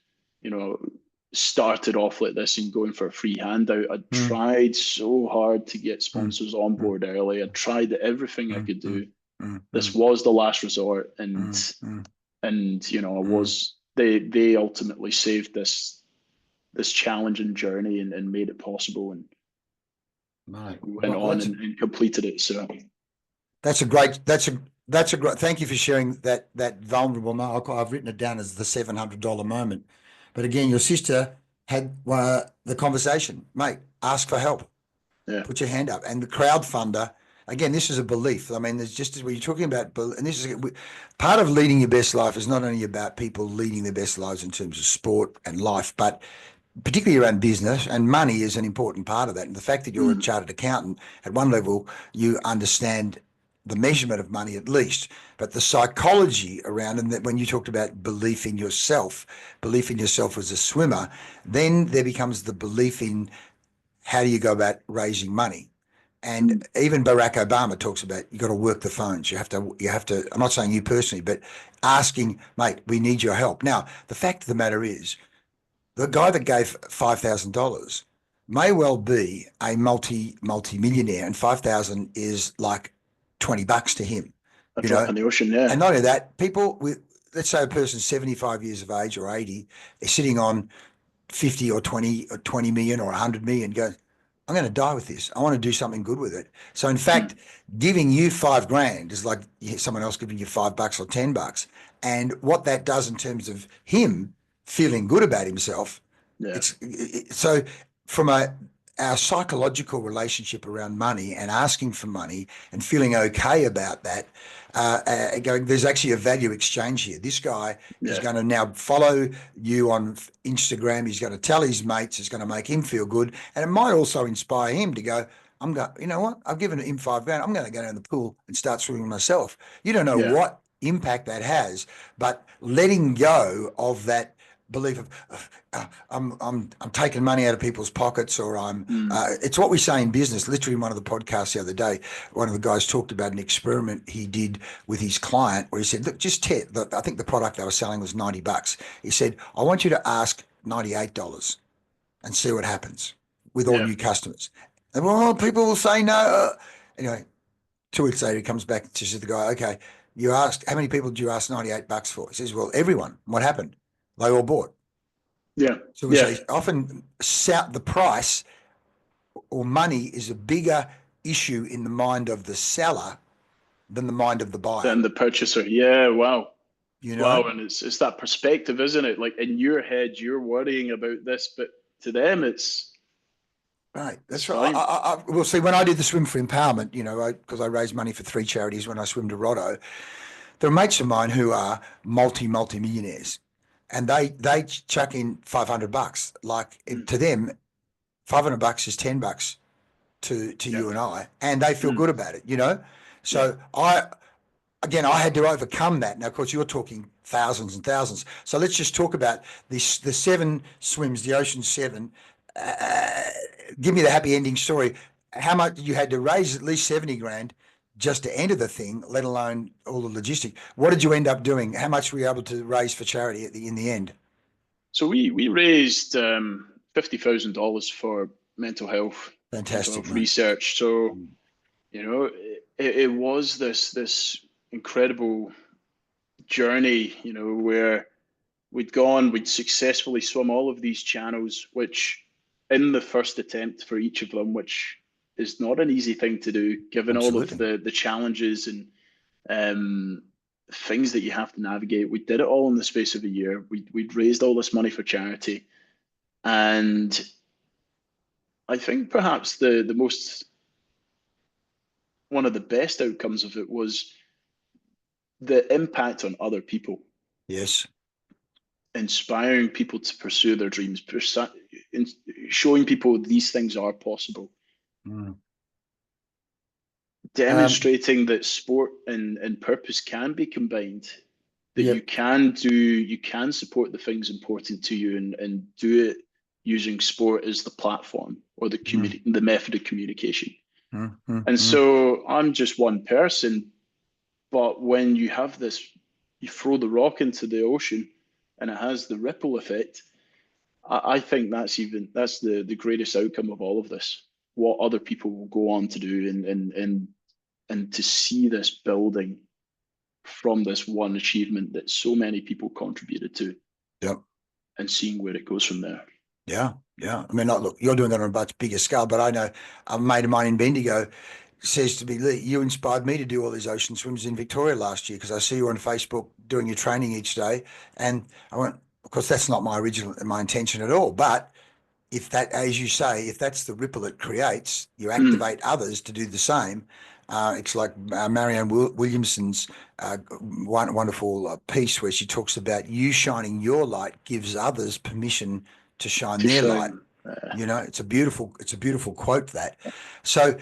started off like this and going for a free handout. I tried so hard to get sponsors on board early. I tried everything I could do. This was the last resort, and they ultimately saved this challenging journey and made it possible, and went on and completed it. So that's a great thank you for sharing that vulnerable moment. I've written it down as the $700 moment. But again, your sister had the conversation, mate, ask for help. Yeah. Put your hand up. And the crowdfunder, again, this is a belief. I mean, there's just when you're talking about, and this is part of leading your best life is not only about people leading their best lives in terms of sport and life, but particularly around business, and money is an important part of that. And the fact that you're a chartered accountant, at one level, you understand the measurement of money at least, but the psychology around, and that when you talked about belief in yourself as a swimmer, then there becomes the belief in how do you go about raising money. And even Barack Obama talks about you got to work the phones. You have to, I'm not saying you personally, but asking, mate, we need your help. Now, the fact of the matter is, the guy that gave $5,000 may well be a multi-millionaire, and 5,000 is like $20 to him. A drop in the ocean, yeah. And not only that, people with, let's say a person's 75 years of age or 80, they're sitting on 50 or 20 million or 100 million, goes, I'm going to die with this. I want to do something good with it. So in fact, giving you $5,000 is like someone else giving you $5 or $10. And what that does in terms of him feeling good about himself, so from our psychological relationship around money and asking for money and feeling okay about that, going, there's actually a value exchange here. This guy is going to now follow you on Instagram. He's going to tell his mates. It's going to make him feel good. And it might also inspire him to go, you know what? I've given him $5,000. I'm going to go down the pool and start swimming myself. You don't know what impact that has, but letting go of that belief of I'm taking money out of people's pockets, or it's what we say in business. Literally, in one of the podcasts the other day, one of the guys talked about an experiment he did with his client where he said, look, just I think the product they were selling was $90. He said, I want you to ask $98 and see what happens with all new customers. And well, people will say no. Anyway, 2 weeks later, he comes back to the guy, okay, you asked, how many people did you ask $98 for? He says, well, everyone. What happened? They all bought. Yeah. So we say often the price or money is a bigger issue in the mind of the seller than the mind of the buyer. Than the purchaser. Yeah. Wow. You know? Wow. And it's that perspective, isn't it? Like in your head, you're worrying about this, but to them, it's right. That's right. We'll see. When I did the Swim for Empowerment, because I raised money for 3 charities when I swim to Roto, there are mates of mine who are multi-millionaires. And they chuck in $500. Like to them, $500 is $10 to you and I, and they feel good about it, So I had to overcome that. Now, of course, you're talking thousands and thousands. So let's just talk about the 7 swims, the Ocean 7. Give me the happy ending story. How much you had to raise? At least 70 grand just to enter the thing, let alone all the logistic. What did you end up doing? How much were you able to raise for charity in the end? So we raised $50,000 for mental health, fantastic research. So it was this incredible journey, where we'd successfully swum all of these channels, which in the first attempt for each of them, which is not an easy thing to do, given Absolutely. All of the challenges and things that you have to navigate. We did it all in the space of a year. We'd raised all this money for charity. And I think perhaps one of the best outcomes of it was the impact on other people. Yes. Inspiring people to pursue their dreams, showing people these things are possible. Demonstrating that sport and purpose can be combined, that you can support the things important to you and do it using sport as the platform or the the method of communication. And so I'm just one person, but when you have this, you throw the rock into the ocean and it has the ripple effect. I think that's the greatest outcome of all of this. What other people will go on to do and to see this building from this one achievement that so many people contributed to. Yep. And seeing where it goes from there. Yeah. I mean, look, you're doing it on a much bigger scale, but I know a mate of mine in Bendigo says to me, Leigh, you inspired me to do all these ocean swims in Victoria last year because I see you on Facebook doing your training each day. And I went, of course, that's not my intention at all. But if that, as you say, if that's the ripple it creates, you activate others to do the same. It's like Marianne Williamson's wonderful piece where she talks about you shining your light gives others permission to shine their light. You know, it's a beautiful quote, that. So,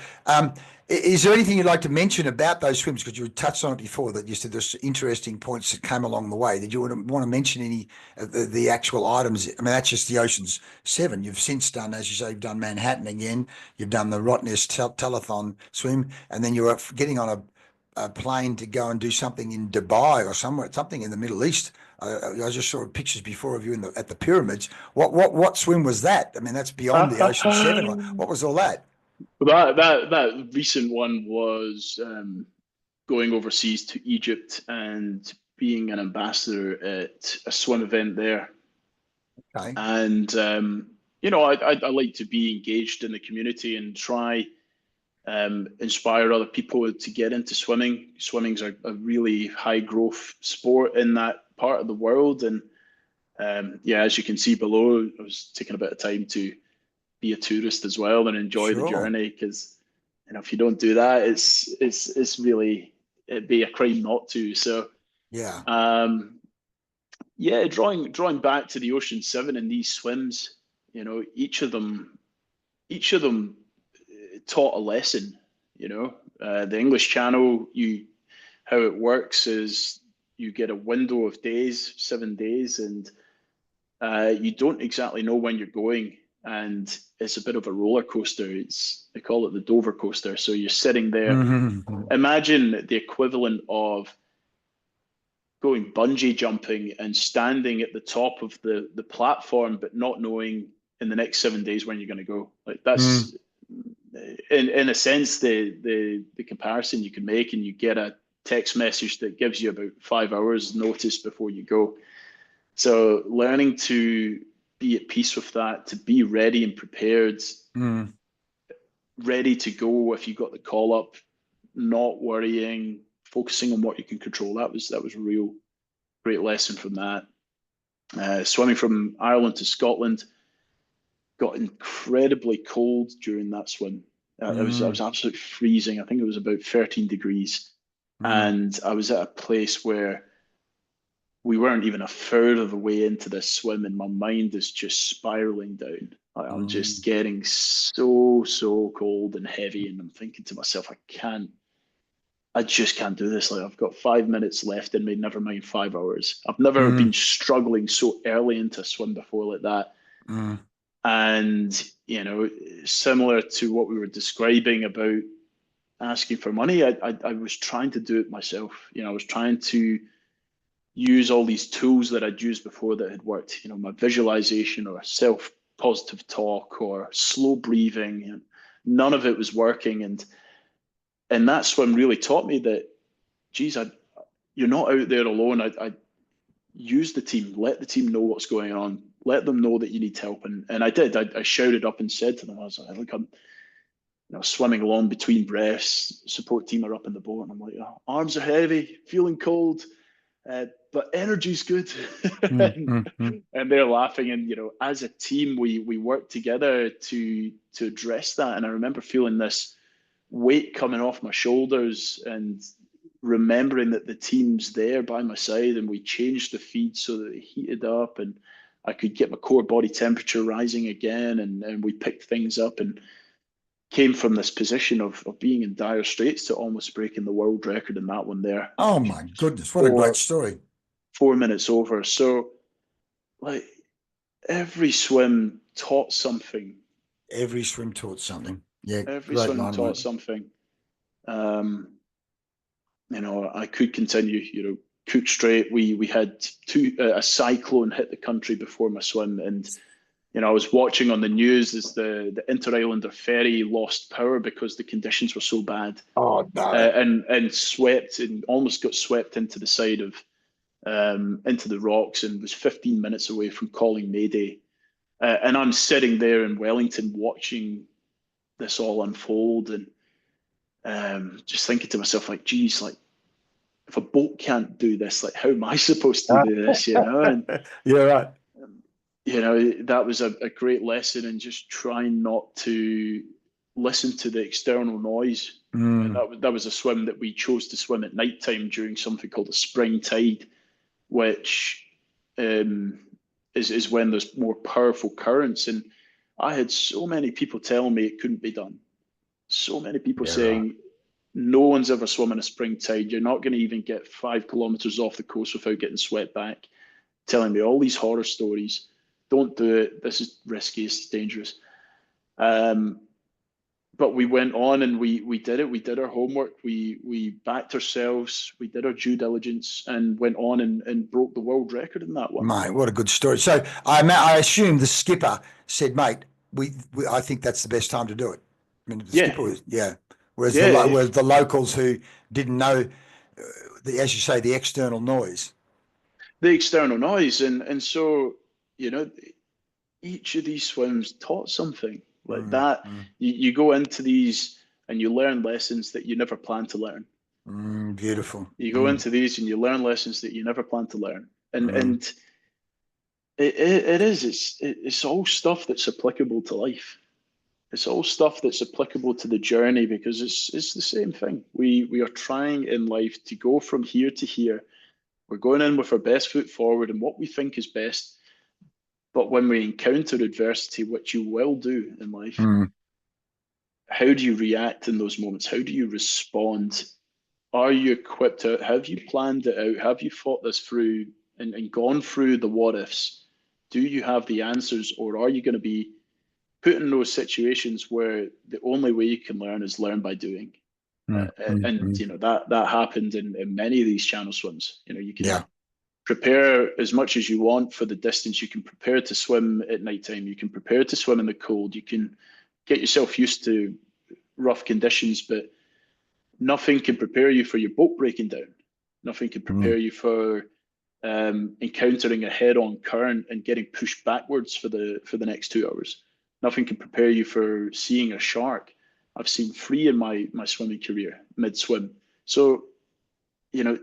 is there anything you'd like to mention about those swims? Because you touched on it before, that you said there's interesting points that came along the way. Did you want to mention any of the actual items? I mean, that's just the Ocean's 7. You've since done, as you say, you've done Manhattan again. You've done the Rottnest telethon swim, and then you're getting on a plane to go and do something in Dubai or something in the Middle East. I just saw pictures before of you at the pyramids. What swim was that? I mean, that's beyond the Ocean 7. What was all that? That recent one was going overseas to Egypt and being an ambassador at a swim event there. Okay. And I like to be engaged in the community and try inspire other people to get into swimming. Swimming's a really high growth sport in that part of the world, and as you can see below, I was taking a bit of time to be a tourist as well and enjoy the journey, because if you don't do that, it's really, it'd be a crime not to. So drawing back to the Ocean 7 and these swims, each of them taught a lesson. The English Channel, how it works is you get a window of days, 7 days, and you don't exactly know when you're going, and it's a bit of a roller coaster. They call it the Dover coaster. So you're sitting there. Mm-hmm. Imagine the equivalent of going bungee jumping and standing at the top of the platform, but not knowing in the next 7 days when you're going to go. Like that's in a sense the comparison you can make, and you get a text message that gives you about 5 hours notice before you go. So learning to be at peace with that, to be ready and prepared, ready to go if you got the call up, not worrying, focusing on what you can control. That was a real great lesson from that. Swimming from Ireland to Scotland, got incredibly cold during that swim. I was absolutely freezing. I think it was about 13 degrees. And I was at a place where we weren't even a third of the way into this swim, and my mind is just spiraling down. I'm just getting so cold and heavy, and I'm thinking to myself, I just can't do this. Like, I've got 5 minutes left in me, never mind 5 hours. I've never been struggling so early into a swim before like that. And, similar to what we were describing about asking for money, I was trying to do it myself. I was trying to use all these tools that I'd used before that had worked, my visualization or self-positive talk or slow breathing, and none of it was working. And that swim really taught me that, geez, you're not out there alone. I use the team, let the team know what's going on, let them know that you need help. And I did. I shouted up and said to them, I was like, look, I'm swimming along between breaths, support team are up in the boat, and I'm like, arms are heavy, feeling cold, but energy's good. And they're laughing. And, as a team, we worked together to address that. And I remember feeling this weight coming off my shoulders and remembering that the team's there by my side, and we changed the feed so that it heated up and I could get my core body temperature rising again, and we picked things up and came from this position of being in dire straits to almost breaking the world record in that one there. Oh my goodness, what a great story. 4 minutes over. So, like, every swim taught something. Every swim taught something. Yeah, every swim taught something. I could continue. Cook Strait, we had a cyclone hit the country before my swim, and I was watching on the news as the Inter-Islander ferry lost power because the conditions were so bad. Oh no! And swept, and almost got swept into the side of into the rocks, and was 15 minutes away from calling Mayday. And I'm sitting there in Wellington watching this all unfold, and just thinking to myself, like, geez, like, if a boat can't do this, like, how am I supposed to do this? And you're right. That was a great lesson in just trying not to listen to the external noise. And that was a swim that we chose to swim at nighttime during something called a spring tide, which is when there's more powerful currents. And I had so many people telling me it couldn't be done. So many people Yeah, saying, right. no one's ever swum in a spring tide. You're not going to even get 5 kilometers off the coast without getting swept back. Telling me all these horror stories. Don't do it. This is risky. It's dangerous. But we went on and we did it. We did our homework. We backed ourselves. We did our due diligence and went on and broke the world record in that one. Mate, what a good story. So I assume the skipper said, mate, I think that's the best time to do it. I mean, the skipper was, yeah. Whereas the locals who didn't know, as you say, the external noise. The external noise. And so, each of these swims taught something like that. You go into these and you learn lessons that you never planned to learn. Beautiful. You go into these and you learn lessons that you never planned to learn. And it's all stuff that's applicable to life. It's all stuff that's applicable to the journey, because it's the same thing. We are trying in life to go from here to here. We're going in with our best foot forward and what we think is best. But when we encounter adversity, which you will do in life, how do you react in those moments? How do you respond? Are you equipped out? Have you planned it out? Have you thought this through and gone through the what ifs? Do you have the answers, or are you going to be put in those situations where the only way you can learn is learn by doing? That happened in many of these channel swims. You can prepare as much as you want for the distance. You can prepare to swim at nighttime. You can prepare to swim in the cold. You can get yourself used to rough conditions, but nothing can prepare you for your boat breaking down. Nothing can prepare you for encountering a head-on current and getting pushed backwards for the next 2 hours. Nothing can prepare you for seeing a shark. I've seen 3 in my swimming career, mid-swim. So,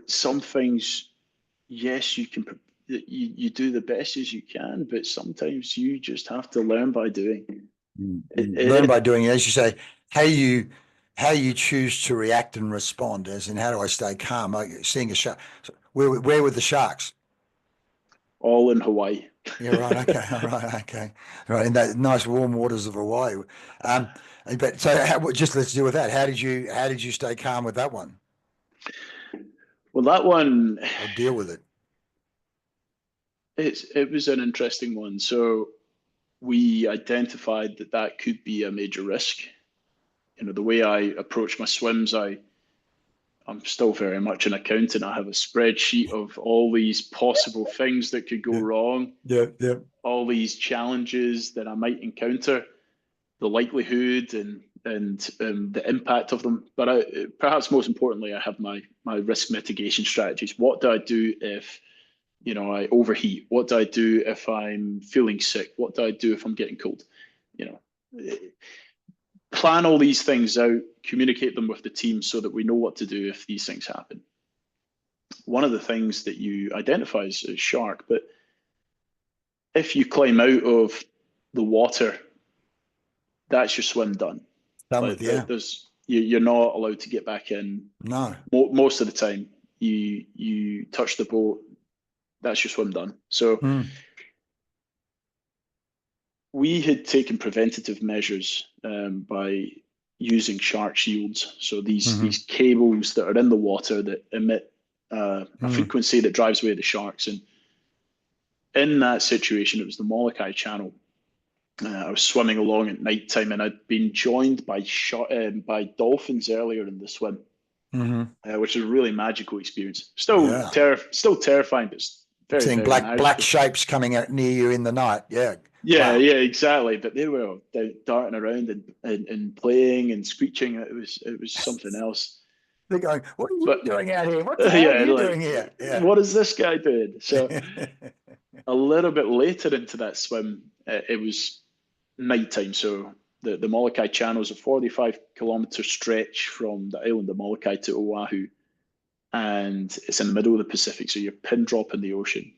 some things, yes, you can, you do the best as you can, but sometimes you just have to learn by doing. Learn by doing, as you say, how you choose to react and respond, as in how do I stay calm? Like seeing a shark. Where were the sharks? All in Hawaii. Yeah, right. Okay. All right. Okay. Right. In that nice warm waters of Hawaii. But so just let's deal with that. How did you stay calm with that one? Well, that one, or deal with it. It was an interesting one. So we identified that could be a major risk. The way I approach my swims, I'm still very much an accountant. I have a spreadsheet of all these possible things that could go wrong. Yeah. All these challenges that I might encounter, the likelihood and the impact of them. But perhaps most importantly, I have my risk mitigation strategies. What do I do if I overheat? What do I do if I'm feeling sick? What do I do if I'm getting cold? Plan all these things out, communicate them with the team so that we know what to do if these things happen. One of the things that you identify is shark, but if you climb out of the water, that's your swim done. You're not allowed to get back in. No. Most of the time, you touch the boat, that's your swim done. So we had taken preventative measures by using shark shields. So these cables that are in the water that emit a frequency that drives away the sharks. And in that situation, it was the Molokai Channel. I was swimming along at nighttime, and I'd been joined by dolphins earlier in the swim, which is a really magical experience. Still terrifying, but very, seeing very black shapes coming out near you in the night. Yeah. Yeah, wow. Yeah, exactly. But they were darting around and playing and screeching. It was something else. They're going, "What are you doing out here? What the hell are you doing here? Yeah. What is this guy doing?" So a little bit later into that swim, it was nighttime. So the Molokai Channel is a 45-kilometer stretch from the island of Molokai to Oahu, and it's in the middle of the Pacific. So you're pin drop in the ocean.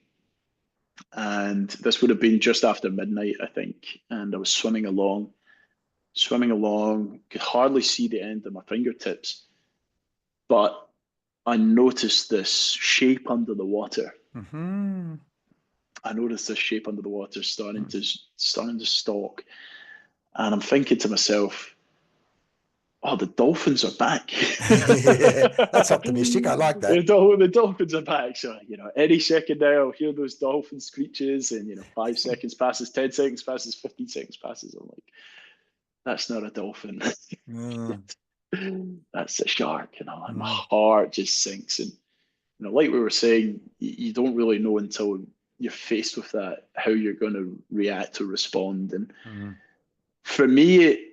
And this would have been just after midnight, I think. And I was swimming along, could hardly see the end of my fingertips. But I noticed this shape under the water. I noticed this shape under the water starting to stalk. And I'm thinking to myself, oh, the dolphins are back. Yeah, that's optimistic. I like that. The dolphins are back. So, any second now I'll hear those dolphin screeches and, 5 seconds passes, 10 seconds passes, 15 seconds passes. I'm like, that's not a dolphin. That's a shark. My heart just sinks. And, like we were saying, you don't really know until you're faced with that, how you're going to react or respond. And for me,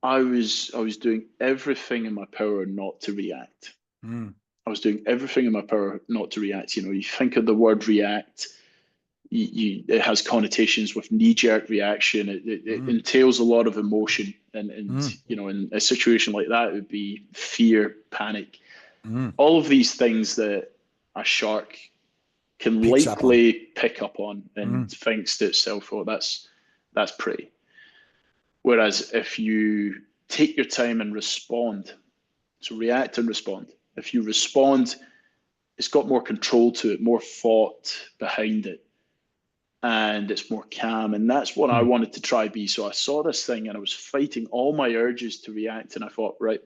I was doing everything in my power not to react. I was doing everything in my power not to react. You think of the word react, it has connotations with knee-jerk reaction. It entails a lot of emotion, and in a situation like that, it would be fear, panic, all of these things that a shark can likely pick up on and thinks to itself, "Oh, that's prey." Whereas if you take your time and respond, so react and respond. If you respond, it's got more control to it, more thought behind it, and it's more calm. And that's what I wanted to try be. So I saw this thing and I was fighting all my urges to react. And I thought, right,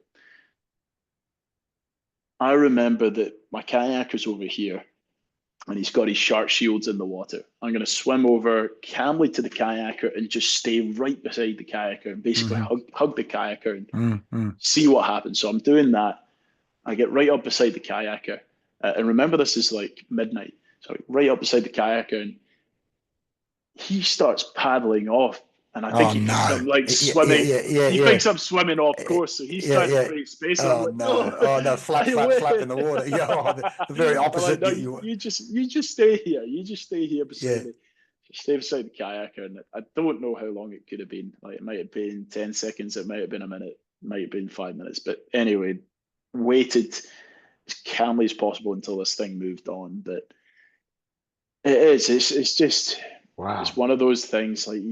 I remember that my kayaker's over here and he's got his shark shields in the water. I'm going to swim over calmly to the kayaker and just stay right beside the kayaker and basically hug the kayaker and see what happens. So I'm doing that. I get right up beside the kayaker. And remember, this is like midnight. So right up beside the kayaker, and he starts paddling off. And I think he thinks I'm like swimming. He thinks I'm swimming off course, so he's trying to create space. And I'm like, no, flap in the water. The very opposite. Like, no, you just stay here. You just stay here beside me. Just stay beside the kayaker. And I don't know how long it could have been. Like, it might have been 10 seconds. It might have been a minute. It might have been 5 minutes. But anyway, waited as calmly as possible until this thing moved on. But it's just, wow. It's one of those things. Like,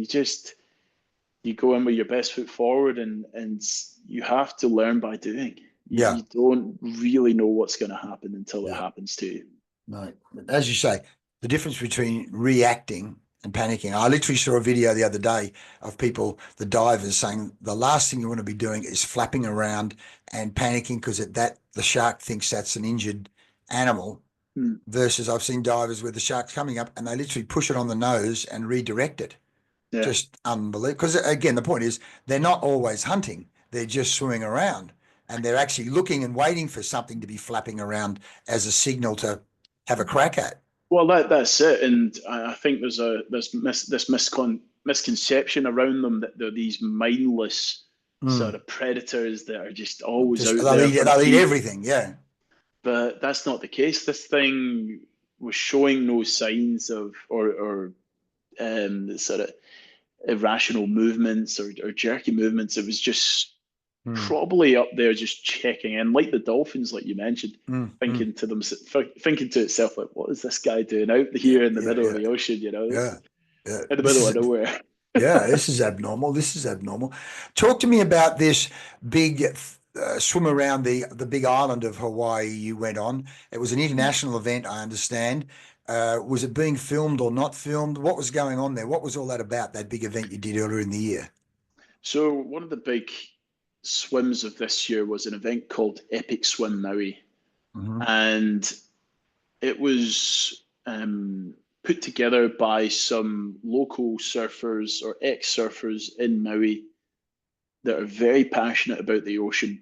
you go in with your best foot forward, and you have to learn by doing. You don't really know what's going to happen until it happens to you. No, as you say, the difference between reacting and panicking. I literally saw a video the other day of people, the divers, saying the last thing you want to be doing is flapping around and panicking because the shark thinks that's an injured animal. Versus I've seen divers where the shark's coming up and they literally push it on the nose and redirect it. Yeah. Just unbelievable. Because again, the point is they're not always hunting. They're just swimming around and they're actually looking and waiting for something to be flapping around as a signal to have a crack at. Well, that's it. And I think there's this misconception around them that they're these mindless sort of predators that are just always out there. They'll eat everything, yeah. But that's not the case. This thing was showing no signs of or sort of irrational movements or jerky movements. It was just probably up there just checking in, like the dolphins, like you mentioned, thinking to itself, like, what is this guy doing out here in the middle of the ocean, in the middle of nowhere? This is abnormal. Talk to me about this big swim around the big island of Hawaii you went on. It was an international event, I understand. Was it being filmed or not filmed? What was going on there? What was all that about, that big event you did earlier in the year? So one of the big swims of this year was an event called Epic Swim Maui. And it was put together by some local surfers or ex-surfers in Maui that are very passionate about the ocean,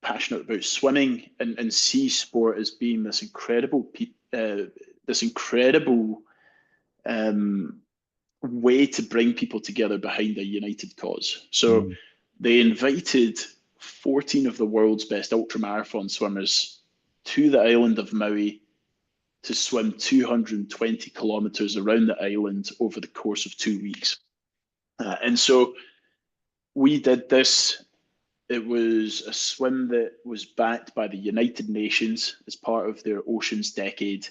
passionate about swimming and sea sport as being this incredible way to bring people together behind a united cause. So they invited 14 of the world's best ultramarathon swimmers to the island of Maui to swim 220 kilometers around the island over the course of 2 weeks. And so we did this. It was a swim that was backed by the United Nations as part of their Oceans Decade.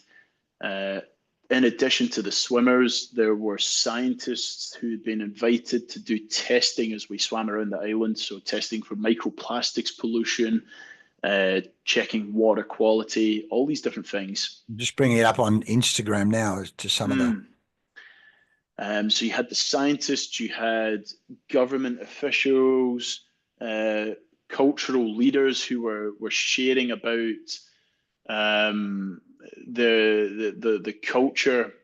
In addition to the swimmers, there were scientists who had been invited to do testing as we swam around the island. So testing for microplastics pollution, checking water quality, all these different things. I'm just bringing it up on Instagram now to some of the... So you had the scientists, you had government officials, cultural leaders who were sharing about the culture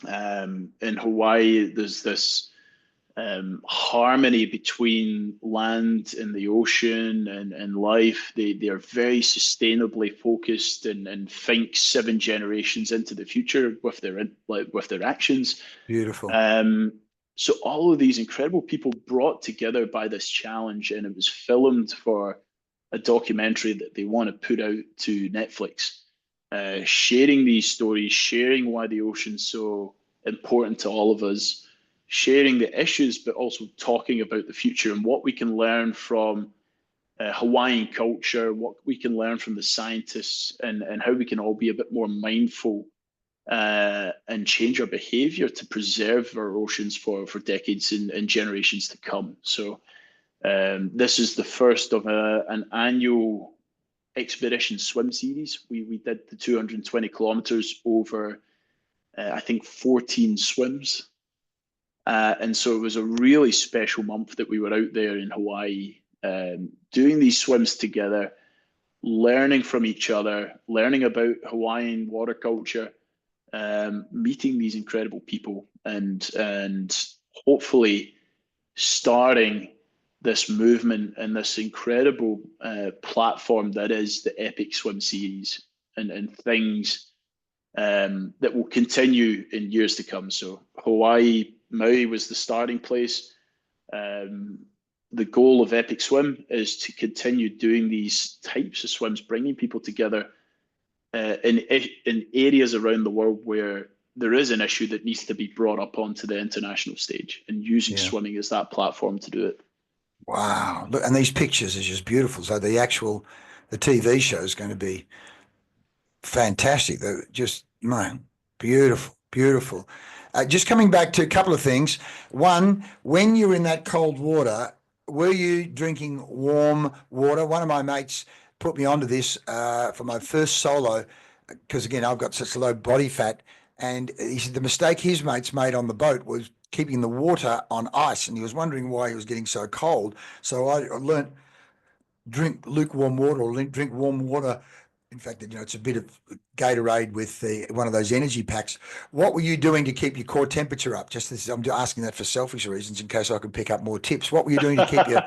in Hawaii. There's this harmony between land and the ocean and life. They are very sustainably focused and think 7 generations into the future with their actions. Beautiful. So all of these incredible people brought together by this challenge, and it was filmed for a documentary that they want to put out to Netflix, sharing these stories, sharing why the ocean's so important to all of us, sharing the issues, but also talking about the future and what we can learn from Hawaiian culture, what we can learn from the scientists, and how we can all be a bit more mindful and change our behavior to preserve our oceans for decades and generations to come. So this is the first of an annual expedition swim series. We did the 220 kilometers over, I think, 14 swims. And so it was a really special month that we were out there in Hawaii doing these swims together, learning from each other, learning about Hawaiian water culture, meeting these incredible people, and hopefully starting this movement and this incredible platform that is the Epic Swim Series, and things that will continue in years to come. So Hawaii, Maui was the starting place. The goal of Epic Swim is to continue doing these types of swims, bringing people together in areas around the world where there is an issue that needs to be brought up onto the international stage, and using swimming as that platform to do it. Wow. Look, and these pictures are just beautiful. So the TV show is going to be fantastic. They're just, man, beautiful, beautiful. Just coming back to a couple of things. One, when you're in that cold water, were you drinking warm water? One of my mates put me onto this for my first solo, because again, I've got such low body fat. And he said the mistake his mates made on the boat was keeping the water on ice, and he was wondering why he was getting so cold. So I learnt drink lukewarm water, or drink warm water. In fact, it's a bit of Gatorade with one of those energy packs. What were you doing to keep your core temperature up? I'm asking that for selfish reasons, in case I could pick up more tips. What were you doing to keep your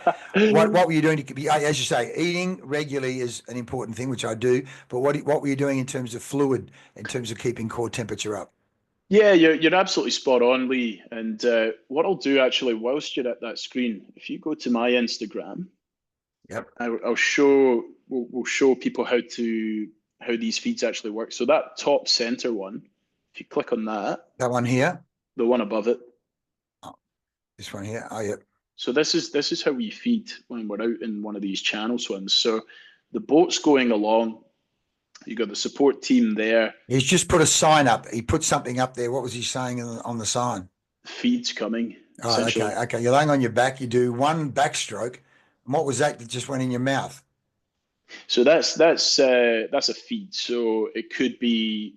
what were you doing to keep, as you say, eating regularly is an important thing, which I do. But what were you doing in terms of fluid, in terms of keeping core temperature up? Yeah, you're absolutely spot on, Leigh. And what I'll do actually, whilst you're at that screen, if you go to my Instagram, yep, I'll show. We'll show people how these feeds actually work. So that top center one, if you click on that one here, the one above it, this one here, oh yep. So this is how we feed when we're out in one of these channel swims. So the boat's going along. You got the support team there. He's just put a sign up. He put something up there. What was he saying on the sign? Feed's coming. Oh, okay. You're laying on your back. You do one backstroke. And what was that just went in your mouth? So that's a feed. So it could be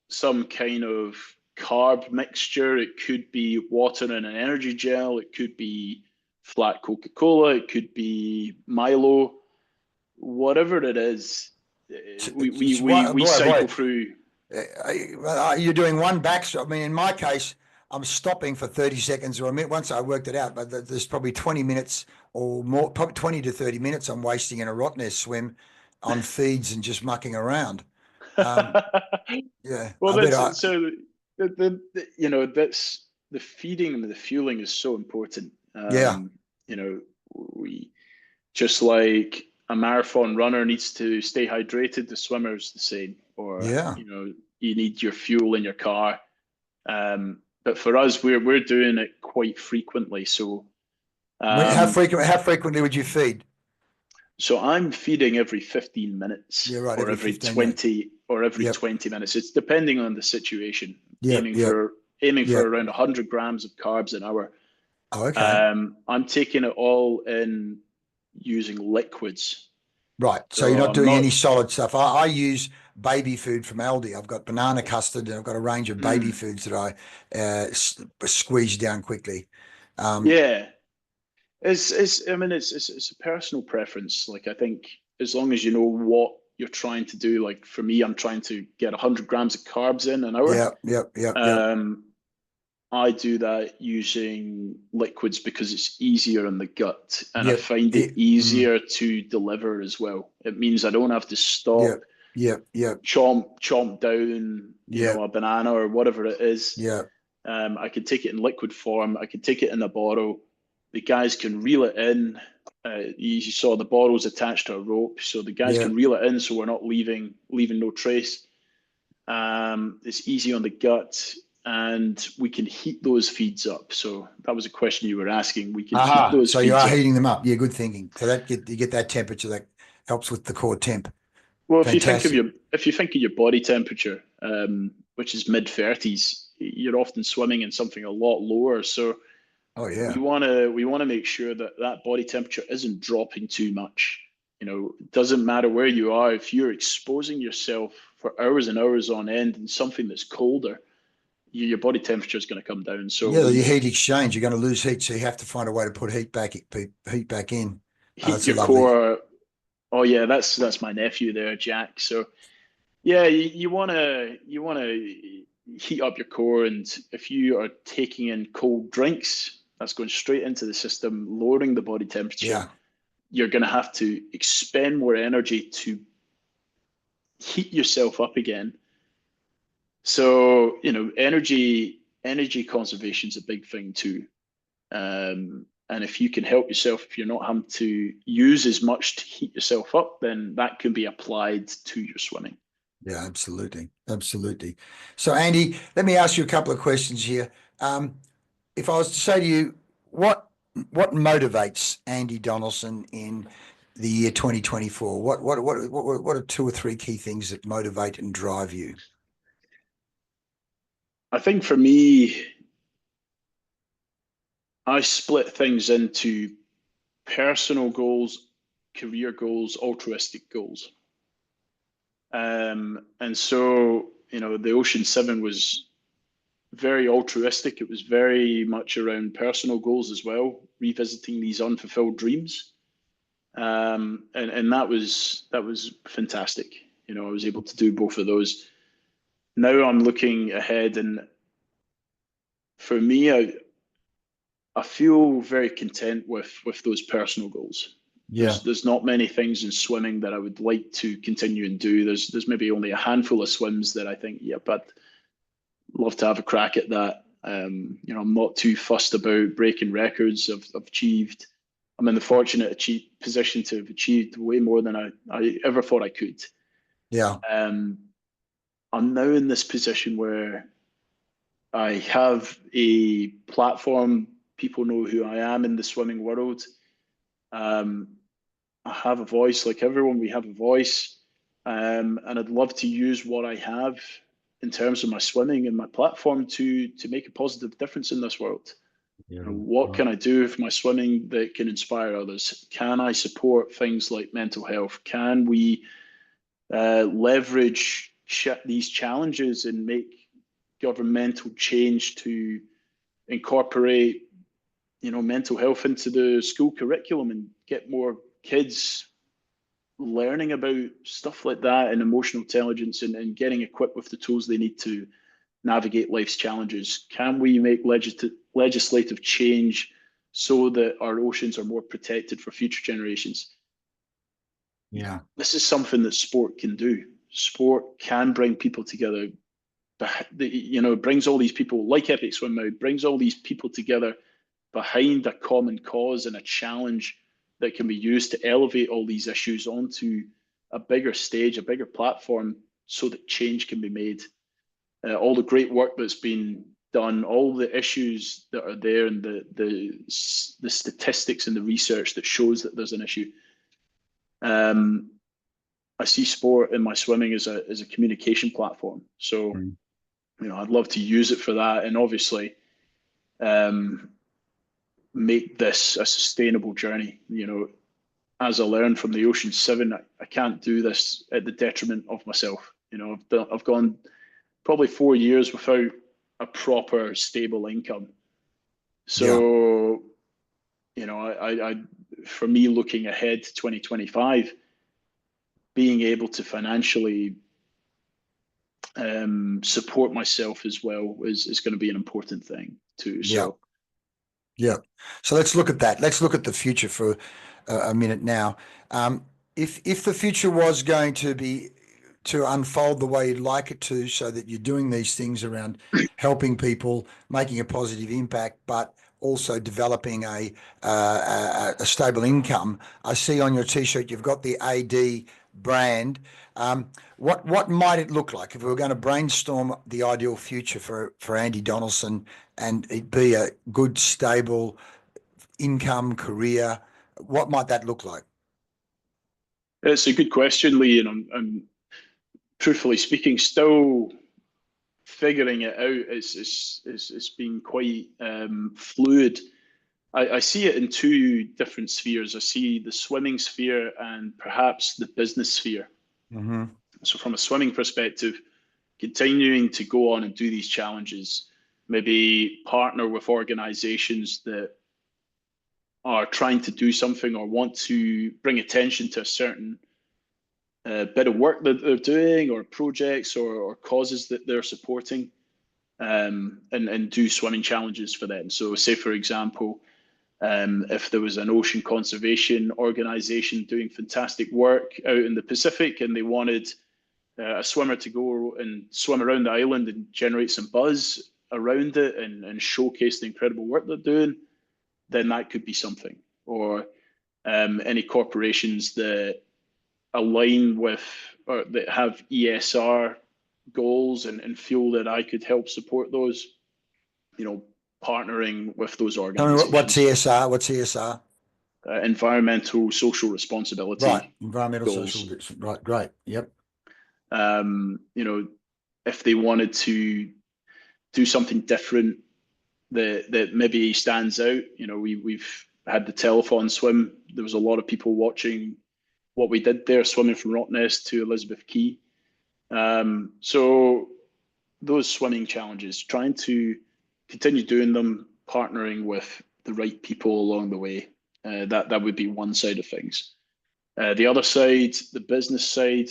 some kind of carb mixture. It could be water and an energy gel. It could be flat Coca-Cola. It could be Milo. Whatever it is, we cycle through. You're doing one backstroke. I mean, in my case, I'm stopping for 30 seconds or a minute. Once I worked it out, but there's probably 20 minutes or more, probably 20 to 30 minutes I'm wasting in a rot nest swim on feeds and just mucking around. Yeah. Well, that's the feeding and the fueling is so important. We just like a marathon runner needs to stay hydrated, the swimmer's the same. Or you need your fuel in your car. But for us, we're doing it quite frequently. So how frequently would you feed? So I'm feeding every 15 minutes, right, or every 20 minutes. It's depending on the situation. Aiming for around 100 grams of carbs an hour. Oh, okay. I'm taking it all in using liquids. Right. So you're not doing any solid stuff. I use baby food from Aldi. I've got banana custard, and I've got a range of baby foods that I squeeze down quickly. Yeah, I mean, it's a personal preference. Like, I think as long as you know what you're trying to do, like for me, I'm trying to get 100 grams of carbs in an hour. Yeah. I do that using liquids because it's easier in the gut, and I find it easier to deliver as well. It means I don't have to stop, chomp down, a banana or whatever it is. I can take it in liquid form. I can take it in a bottle. The guys can reel it in. You saw the bottle's attached to a rope, so the guys can reel it in, so we're not leaving no trace. It's easy on the gut, and we can heat those feeds up. So that was a question you were asking. We can heat those. So you are heating them up. Yeah, good thinking. So that you get that temperature that helps with the core temp. Well, if you think of your body temperature, which is mid-30s, you're often swimming in something a lot lower. So we want to make sure that body temperature isn't dropping too much. It doesn't matter where you are. If you're exposing yourself for hours and hours on end in something that's colder, your body temperature is going to come down. So your heat exchange, you're going to lose heat, so you have to find a way to put heat back in. Heat your core. Oh yeah, that's my nephew there, Jack. So yeah, you wanna heat up your core, and if you are taking in cold drinks, that's going straight into the system, lowering the body temperature. Yeah. You're going to have to expend more energy to heat yourself up again. So, energy conservation is a big thing too. And if you can help yourself, if you're not having to use as much to heat yourself up, then that can be applied to your swimming. Yeah, absolutely. So, Andy, let me ask you a couple of questions here. If I was to say to you, what motivates Andy Donaldson in the year 2024? What are 2 or 3 key things that motivate and drive you? I think for me, I split things into personal goals, career goals, altruistic goals. And so, the Ocean 7 was very altruistic. It was very much around personal goals as well, revisiting these unfulfilled dreams. And that was fantastic. I was able to do both of those. Now I'm looking ahead, and for me, I feel very content with those personal goals. Yeah. There's not many things in swimming that I would like to continue and do. There's maybe only a handful of swims that I think, but love to have a crack at that. I'm not too fussed about breaking records. I'm in the fortunate position to have achieved way more than I ever thought I could. Yeah. I'm now in this position where I have a platform. People know who I am in the swimming world. I have a voice, like everyone. We have a voice, and I'd love to use what I have in terms of my swimming and my platform to make a positive difference in this world. What can I do with my swimming that can inspire others? Can I support things like mental health? Can we leverage these challenges and make governmental change to incorporate mental health into the school curriculum and get more kids learning about stuff like that and emotional intelligence and getting equipped with the tools they need to navigate life's challenges? Can we make legislative change so that our oceans are more protected for future generations? Yeah. This is something that sport can do. Sport can bring people together. It brings all these people, like Epic Swim Out, brings all these people together behind a common cause and a challenge that can be used to elevate all these issues onto a bigger stage, a bigger platform, so that change can be made. All the great work that's been done, all the issues that are there, and the statistics and the research that shows that there's an issue. I see sport in my swimming as a communication platform. So, I'd love to use it for that, and obviously, make this a sustainable journey. As I learned from the Ocean 7, I can't do this at the detriment of myself. I've gone probably 4 years without a proper stable income. So, I for me, looking ahead to 2025, being able to financially support myself as well is going to be an important thing too. So, yeah. So let's look at that. Let's look at the future for a minute now. If the future was going to unfold the way you'd like it to, so that you're doing these things around helping people, making a positive impact, but also developing a stable income. I see on your T-shirt you've got the AD brand. What might it look like if we were going to brainstorm the ideal future for Andy Donaldson and it be a good, stable income career? What might that look like? it's a good question, Leigh, and I'm truthfully speaking still figuring it out. It's been quite fluid. I see it in two different spheres. I see the swimming sphere and perhaps the business sphere. Mm-hmm. So from a swimming perspective, continuing to go on and do these challenges, maybe partner with organizations that are trying to do something or want to bring attention to a certain bit of work that they're doing, or projects or causes that they're supporting, and do swimming challenges for them. So say, for example, if there was an ocean conservation organization doing fantastic work out in the Pacific and they wanted a swimmer to go and swim around the island and generate some buzz around it and showcase the incredible work they're doing, then that could be something. Or any corporations that align with or that have ESR goals and feel that I could help support those, partnering with those organizations. What's ESR? What's ESR? Environmental social responsibility. Right, environmental goals. social. Right, great. Yep. If they wanted to do something different that maybe stands out, we've had the telethon swim. There was a lot of people watching what we did there, swimming from Rottnest to Elizabeth Quay. So those swimming challenges, trying to continue doing them, partnering with the right people along the way. That would be one side of things. The other side, the business side,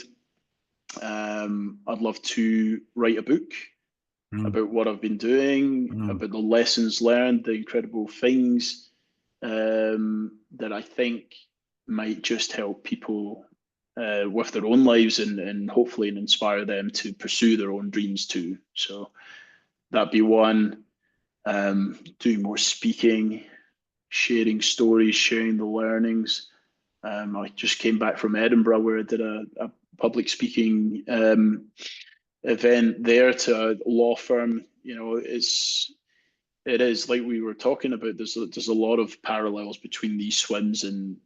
I'd love to write a book about what I've been doing, about the lessons learned, the incredible things that I think might just help people with their own lives and hopefully inspire them to pursue their own dreams too. So that'd be one. Doing more speaking, sharing stories, sharing the learnings. I just came back from Edinburgh where I did a public speaking event there to a law firm. It is like we were talking about. There's a lot of parallels between these swims and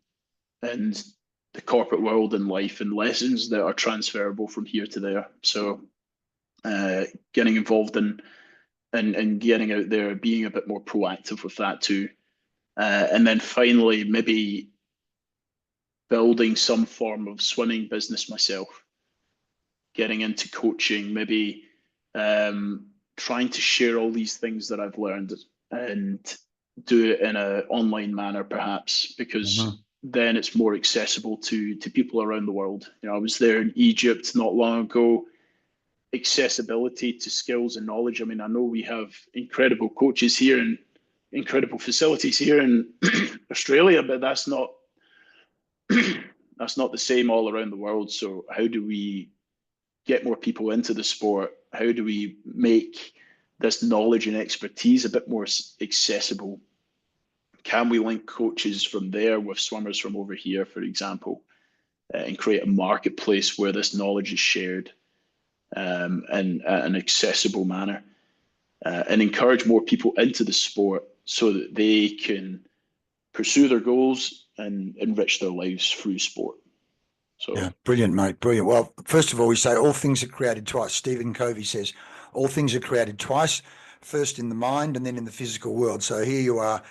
the corporate world and life, and lessons that are transferable from here to there. So getting involved in and getting out there, being a bit more proactive with that too. And then finally, maybe building some form of swimming business myself, getting into coaching, maybe trying to share all these things that I've learned and do it in an online manner, perhaps, because then it's more accessible to people around the world. I was there in Egypt not long ago. Accessibility to skills and knowledge. I mean, I know we have incredible coaches here and incredible facilities here in Australia, but that's not the same all around the world. So how do we get more people into the sport? How do we make this knowledge and expertise a bit more accessible? Can we link coaches from there with swimmers from over here, for example, and create a marketplace where this knowledge is shared in an accessible manner, and encourage more people into the sport so that they can pursue their goals and enrich their lives through sport. So yeah, brilliant, mate, brilliant. Well, first of all, we say all things are created twice. Stephen Covey says all things are created twice, first in the mind and then in the physical world. So here you are,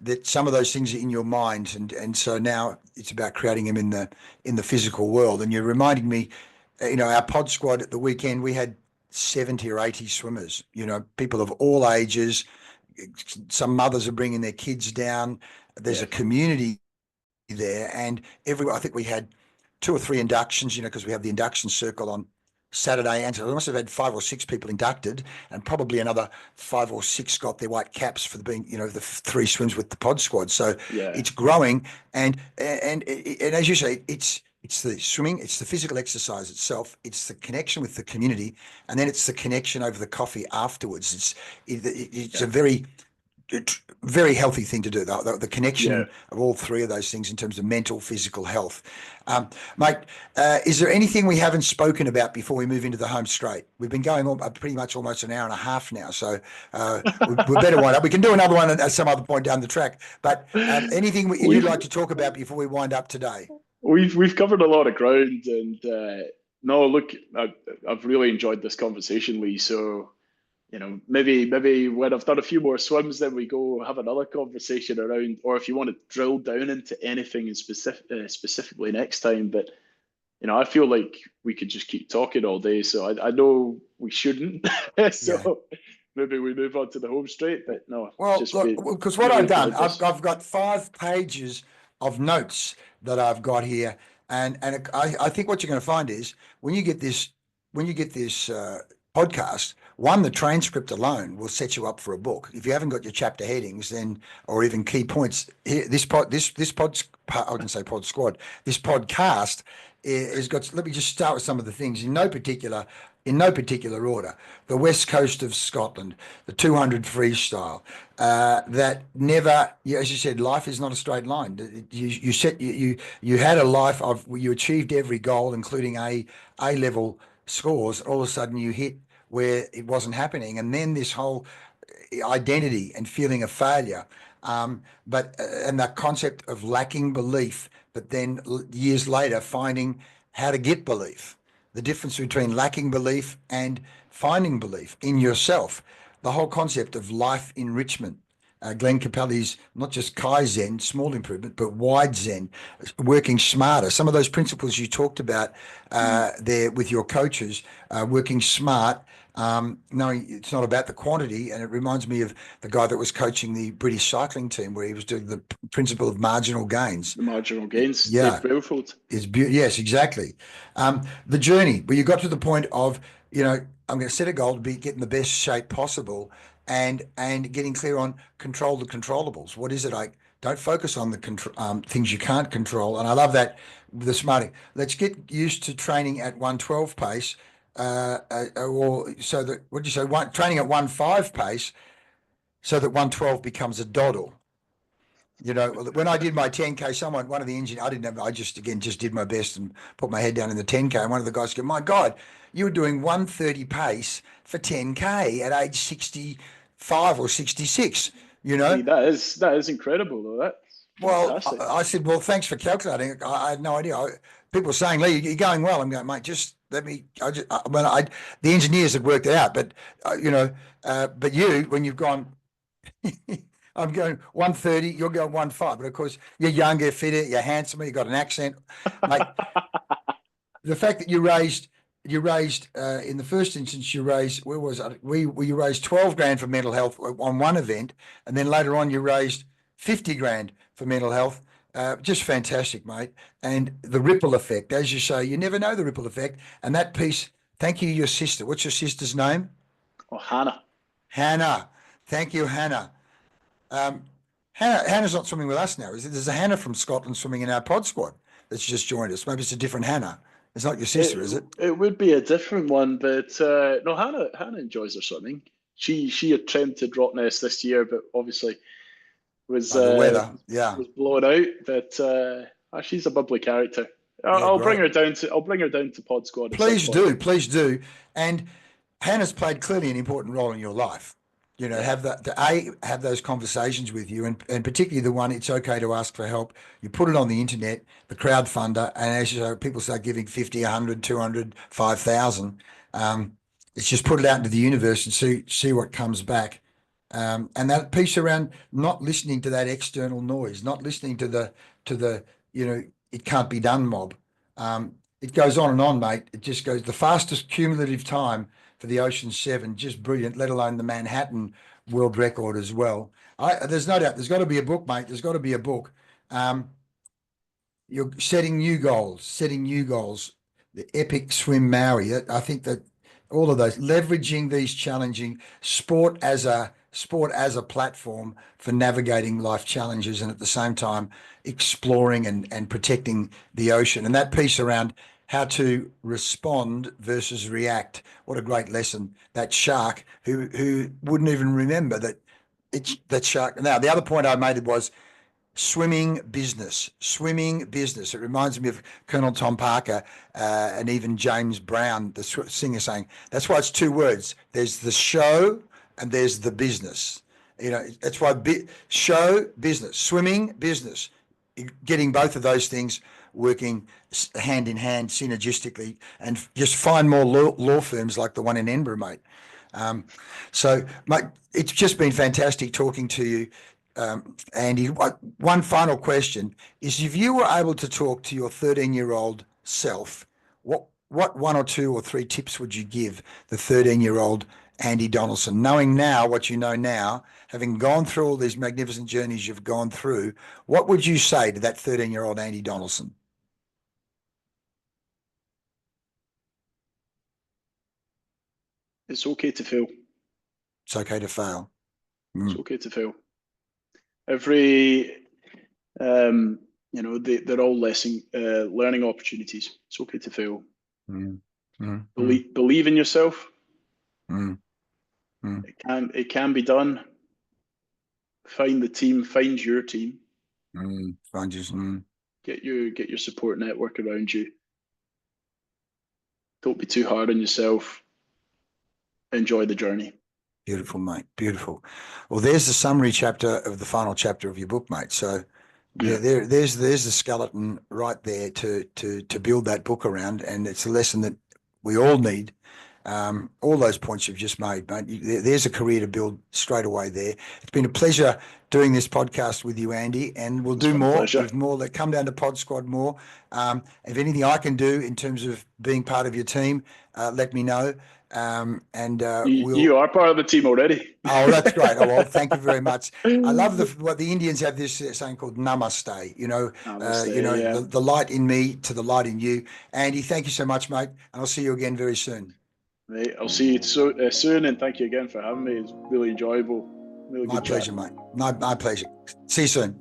that some of those things are in your mind, and so now it's about creating them in the physical world. And you're reminding me our pod squad at the weekend, we had 70 or 80 swimmers, people of all ages. Some mothers are bringing their kids down. There's a community there, and I think we had 2 or 3 inductions, because we have the induction circle on Saturday, and so we must have had 5 or 6 people inducted, and probably another 5 or 6 got their white caps for being, the 3 swims with the pod squad. So it's growing, and as you say, it's the swimming, it's the physical exercise itself, it's the connection with the community, and then it's the connection over the coffee afterwards. It's a very very healthy thing to do, the connection of all 3 of those things in terms of mental, physical health. Mate, is there anything we haven't spoken about before we move into the home straight? We've been going on pretty much almost an hour and a half now, so we better wind up. We can do another one at some other point down the track, but anything you'd like to talk about before we wind up today? We've covered a lot of ground, and no, look, I've really enjoyed this conversation, Leigh, so maybe when I've done a few more swims, then we go have another conversation around, or if you want to drill down into anything in specifically next time. But, I feel like we could just keep talking all day. So I know we shouldn't. So maybe we move on to the home straight, but no. Well, because what I've done, I've got 5 pages of notes that I've got here. And I think what you're going to find is when you get this podcast, the transcript alone will set you up for a book. If you haven't got your chapter headings, then, or even key points, this podcast has got. Let me just start with some of the things in no particular order. The west coast of Scotland, the 200 freestyle. That never, as you said, life is not a straight line. You had a life of you achieved every goal, including A level scores. All of a sudden, you hit where it wasn't happening, and then this whole identity and feeling of failure, and the concept of lacking belief, but then years later finding how to get belief, the difference between lacking belief and finding belief in yourself, the whole concept of life enrichment. Glenn Capelli's not just Kaizen, small improvement, but wide Zen, working smarter. Some of those principles you talked about there with your coaches, working smart, knowing it's not about the quantity. And it reminds me of the guy that was coaching the British cycling team, where he was doing the principle of marginal gains. The marginal gains, yeah. Yes, exactly. The journey, where you got to the point of, I'm going to set a goal to get in the best shape possible, and getting clear on control the controllables. What is it? Don't focus on the things you can't control. And I love that, the smarting. Let's get used to training at 112 pace, or so that, what do you say, training at 1.5 pace, so that 112 becomes a doddle. When I did my 10K, one of the engineers, I just did my best and put my head down in the 10K. And one of the guys go, "My God, you were doing 130 pace for 10K at age 65 or 66, That is incredible, though. That's fantastic. I said, well, thanks for calculating. I had no idea. People were saying, "Leigh, you're going well." I'm going, "Mate, just let me." The engineers had worked it out, but but you, when you've gone, I'm going 130, you're going 1.5. But of course, you're younger, fitter, you're handsomer, you got an accent, mate. The fact that you raised in the first instance, you raised, where was it? You raised 12 grand for mental health on one event, and then later on you raised 50 grand for mental health. Just fantastic, mate. And the ripple effect, as you say, you never know the ripple effect. And that piece, thank you, your sister. What's your sister's name? Oh, Hannah. Hannah. Thank you, Hannah. Hannah's not swimming with us now, is it? There's a Hannah from Scotland swimming in our pod squad that's just joined us. Maybe it's a different Hannah. It's not your sister, is it? It would be a different one, but no, Hannah enjoys her swimming. She attempted Rottnest this year, but obviously was the weather, was blown out. But she's a bubbly character. I'll bring her down to Pod Squad. Please do. And Hannah's played clearly an important role in your life. Have those conversations with you, and particularly the one, it's okay to ask for help. You put it on the internet, the crowdfunder, and as you know, people start giving 50, 100, 200, 5,000. It's just put it out into the universe and see what comes back. And that piece around not listening to that external noise, not listening to the it can't be done mob. it goes on, mate. It just goes the fastest cumulative time for the Ocean 7, just brilliant, let alone the Manhattan world record as well. There's no doubt there's got to be a book, mate. There's got to be a book. You're setting new goals. The epic swim Maui. I think that all of those, leveraging these challenging sport as a platform for navigating life challenges, and at the same time exploring and protecting the ocean. And that piece around how to respond versus react. What a great lesson. That shark who wouldn't even remember that it's that shark. Now, the other point I made was swimming business. It reminds me of Colonel Tom Parker and even James Brown, the singer, saying that's why it's two words. There's the show and there's the business. You know, that's why show, business, swimming, business, getting both of those things working hand in hand synergistically, and just find more law firms like the one in Edinburgh, mate. So, mate, it's just been fantastic talking to you. Andy, one final question is, if you were able to talk to your 13-year-old self, what one or two or three tips would you give the 13-year-old Andy Donaldson, knowing now what you know now, having gone through all these magnificent journeys you've gone through? What would you say to that 13-year-old Andy Donaldson? It's okay to fail. It's okay to fail. It's okay to fail. Every, they're all learning opportunities. It's okay to fail. Believe in yourself. It can be done. Find the team. Find your team. Get your support network around you. Don't be too hard on yourself. Enjoy the journey. Beautiful, mate. Beautiful. Well, there's the summary chapter of the final chapter of your book, mate. So there's the skeleton right there to build that book around, and it's a lesson that we all need. All those points you've just made, mate. There's a career to build straight away there. It's been a pleasure doing this podcast with you, Andy, and we'll do more. With more that come down to Pod Squad more. If anything I can do in terms of being part of your team, let me know. You are part of the team already. Oh, that's great. Oh, well, thank you very much. I love what the Indians have this saying called namaste. Namaste, the light in me to the light in you. Andy, thank you so much, mate, and I'll see you again very soon. Mate, I'll see you soon, and thank you again for having me. It's really enjoyable. Really my pleasure, mate. My pleasure. See you soon.